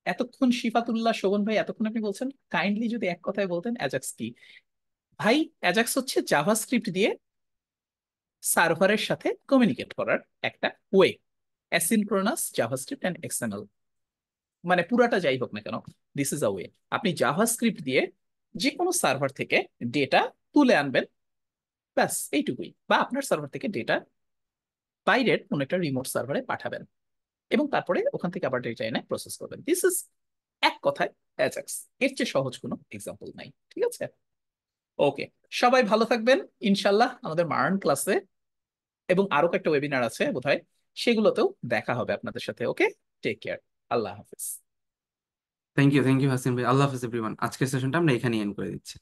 এতক্ষণ শিফাতুল্লাহ শোভন ভাই, এতক্ষণ আপনি বলছেন, কাইন্ডলি যদি এক কথায় বলতেন অ্যাজাক্স কি। ভাই, অ্যাজাক্স হচ্ছে জাভাস্ক্রিপ্ট দিয়ে সার্ভারের সাথে কমিউনিকেট করার একটা way, asynchronous JavaScript and XML, মানে পুরাটা যাই হোক না কেন, দিস ইজ আ ওয়ে। আপনি জাভাস্ক্রিপ্ট দিয়ে যে কোনো সার্ভার থেকে ডেটা তুলে আনবেন, ব্যাস এইটুকুই, বা আপনার সার্ভার থেকে ডেটা বাইরের কোনো একটা রিমোট সার্ভারে পাঠাবেন, এবং তারপরে ওখান থেকে আবার ডেটা এনে প্রসেস করবেন। দিস ইজ এক কথায় অ্যাজাক্স, এর চেয়ে সহজ কোনো এক্সাম্পল নাই। ঠিক আছে, ওকে, সবাই ভালো থাকবেন, ইনশাল্লাহ আমাদের মার্ন ক্লাসে এবং আরো কয়েকটা ওয়েবিনার আছে বোধহয়, সেগুলোতেও দেখা হবে আপনাদের সাথে। ওকে, টেক কেয়ার, আল্লাহ হাফিজ। থ্যাংক ইউ হাসিন ভাই, আল্লাহ হাফিজ এভরিওয়ান। আজকের সেশনটা আমরা এখানেই এন্ড করে দিচ্ছি।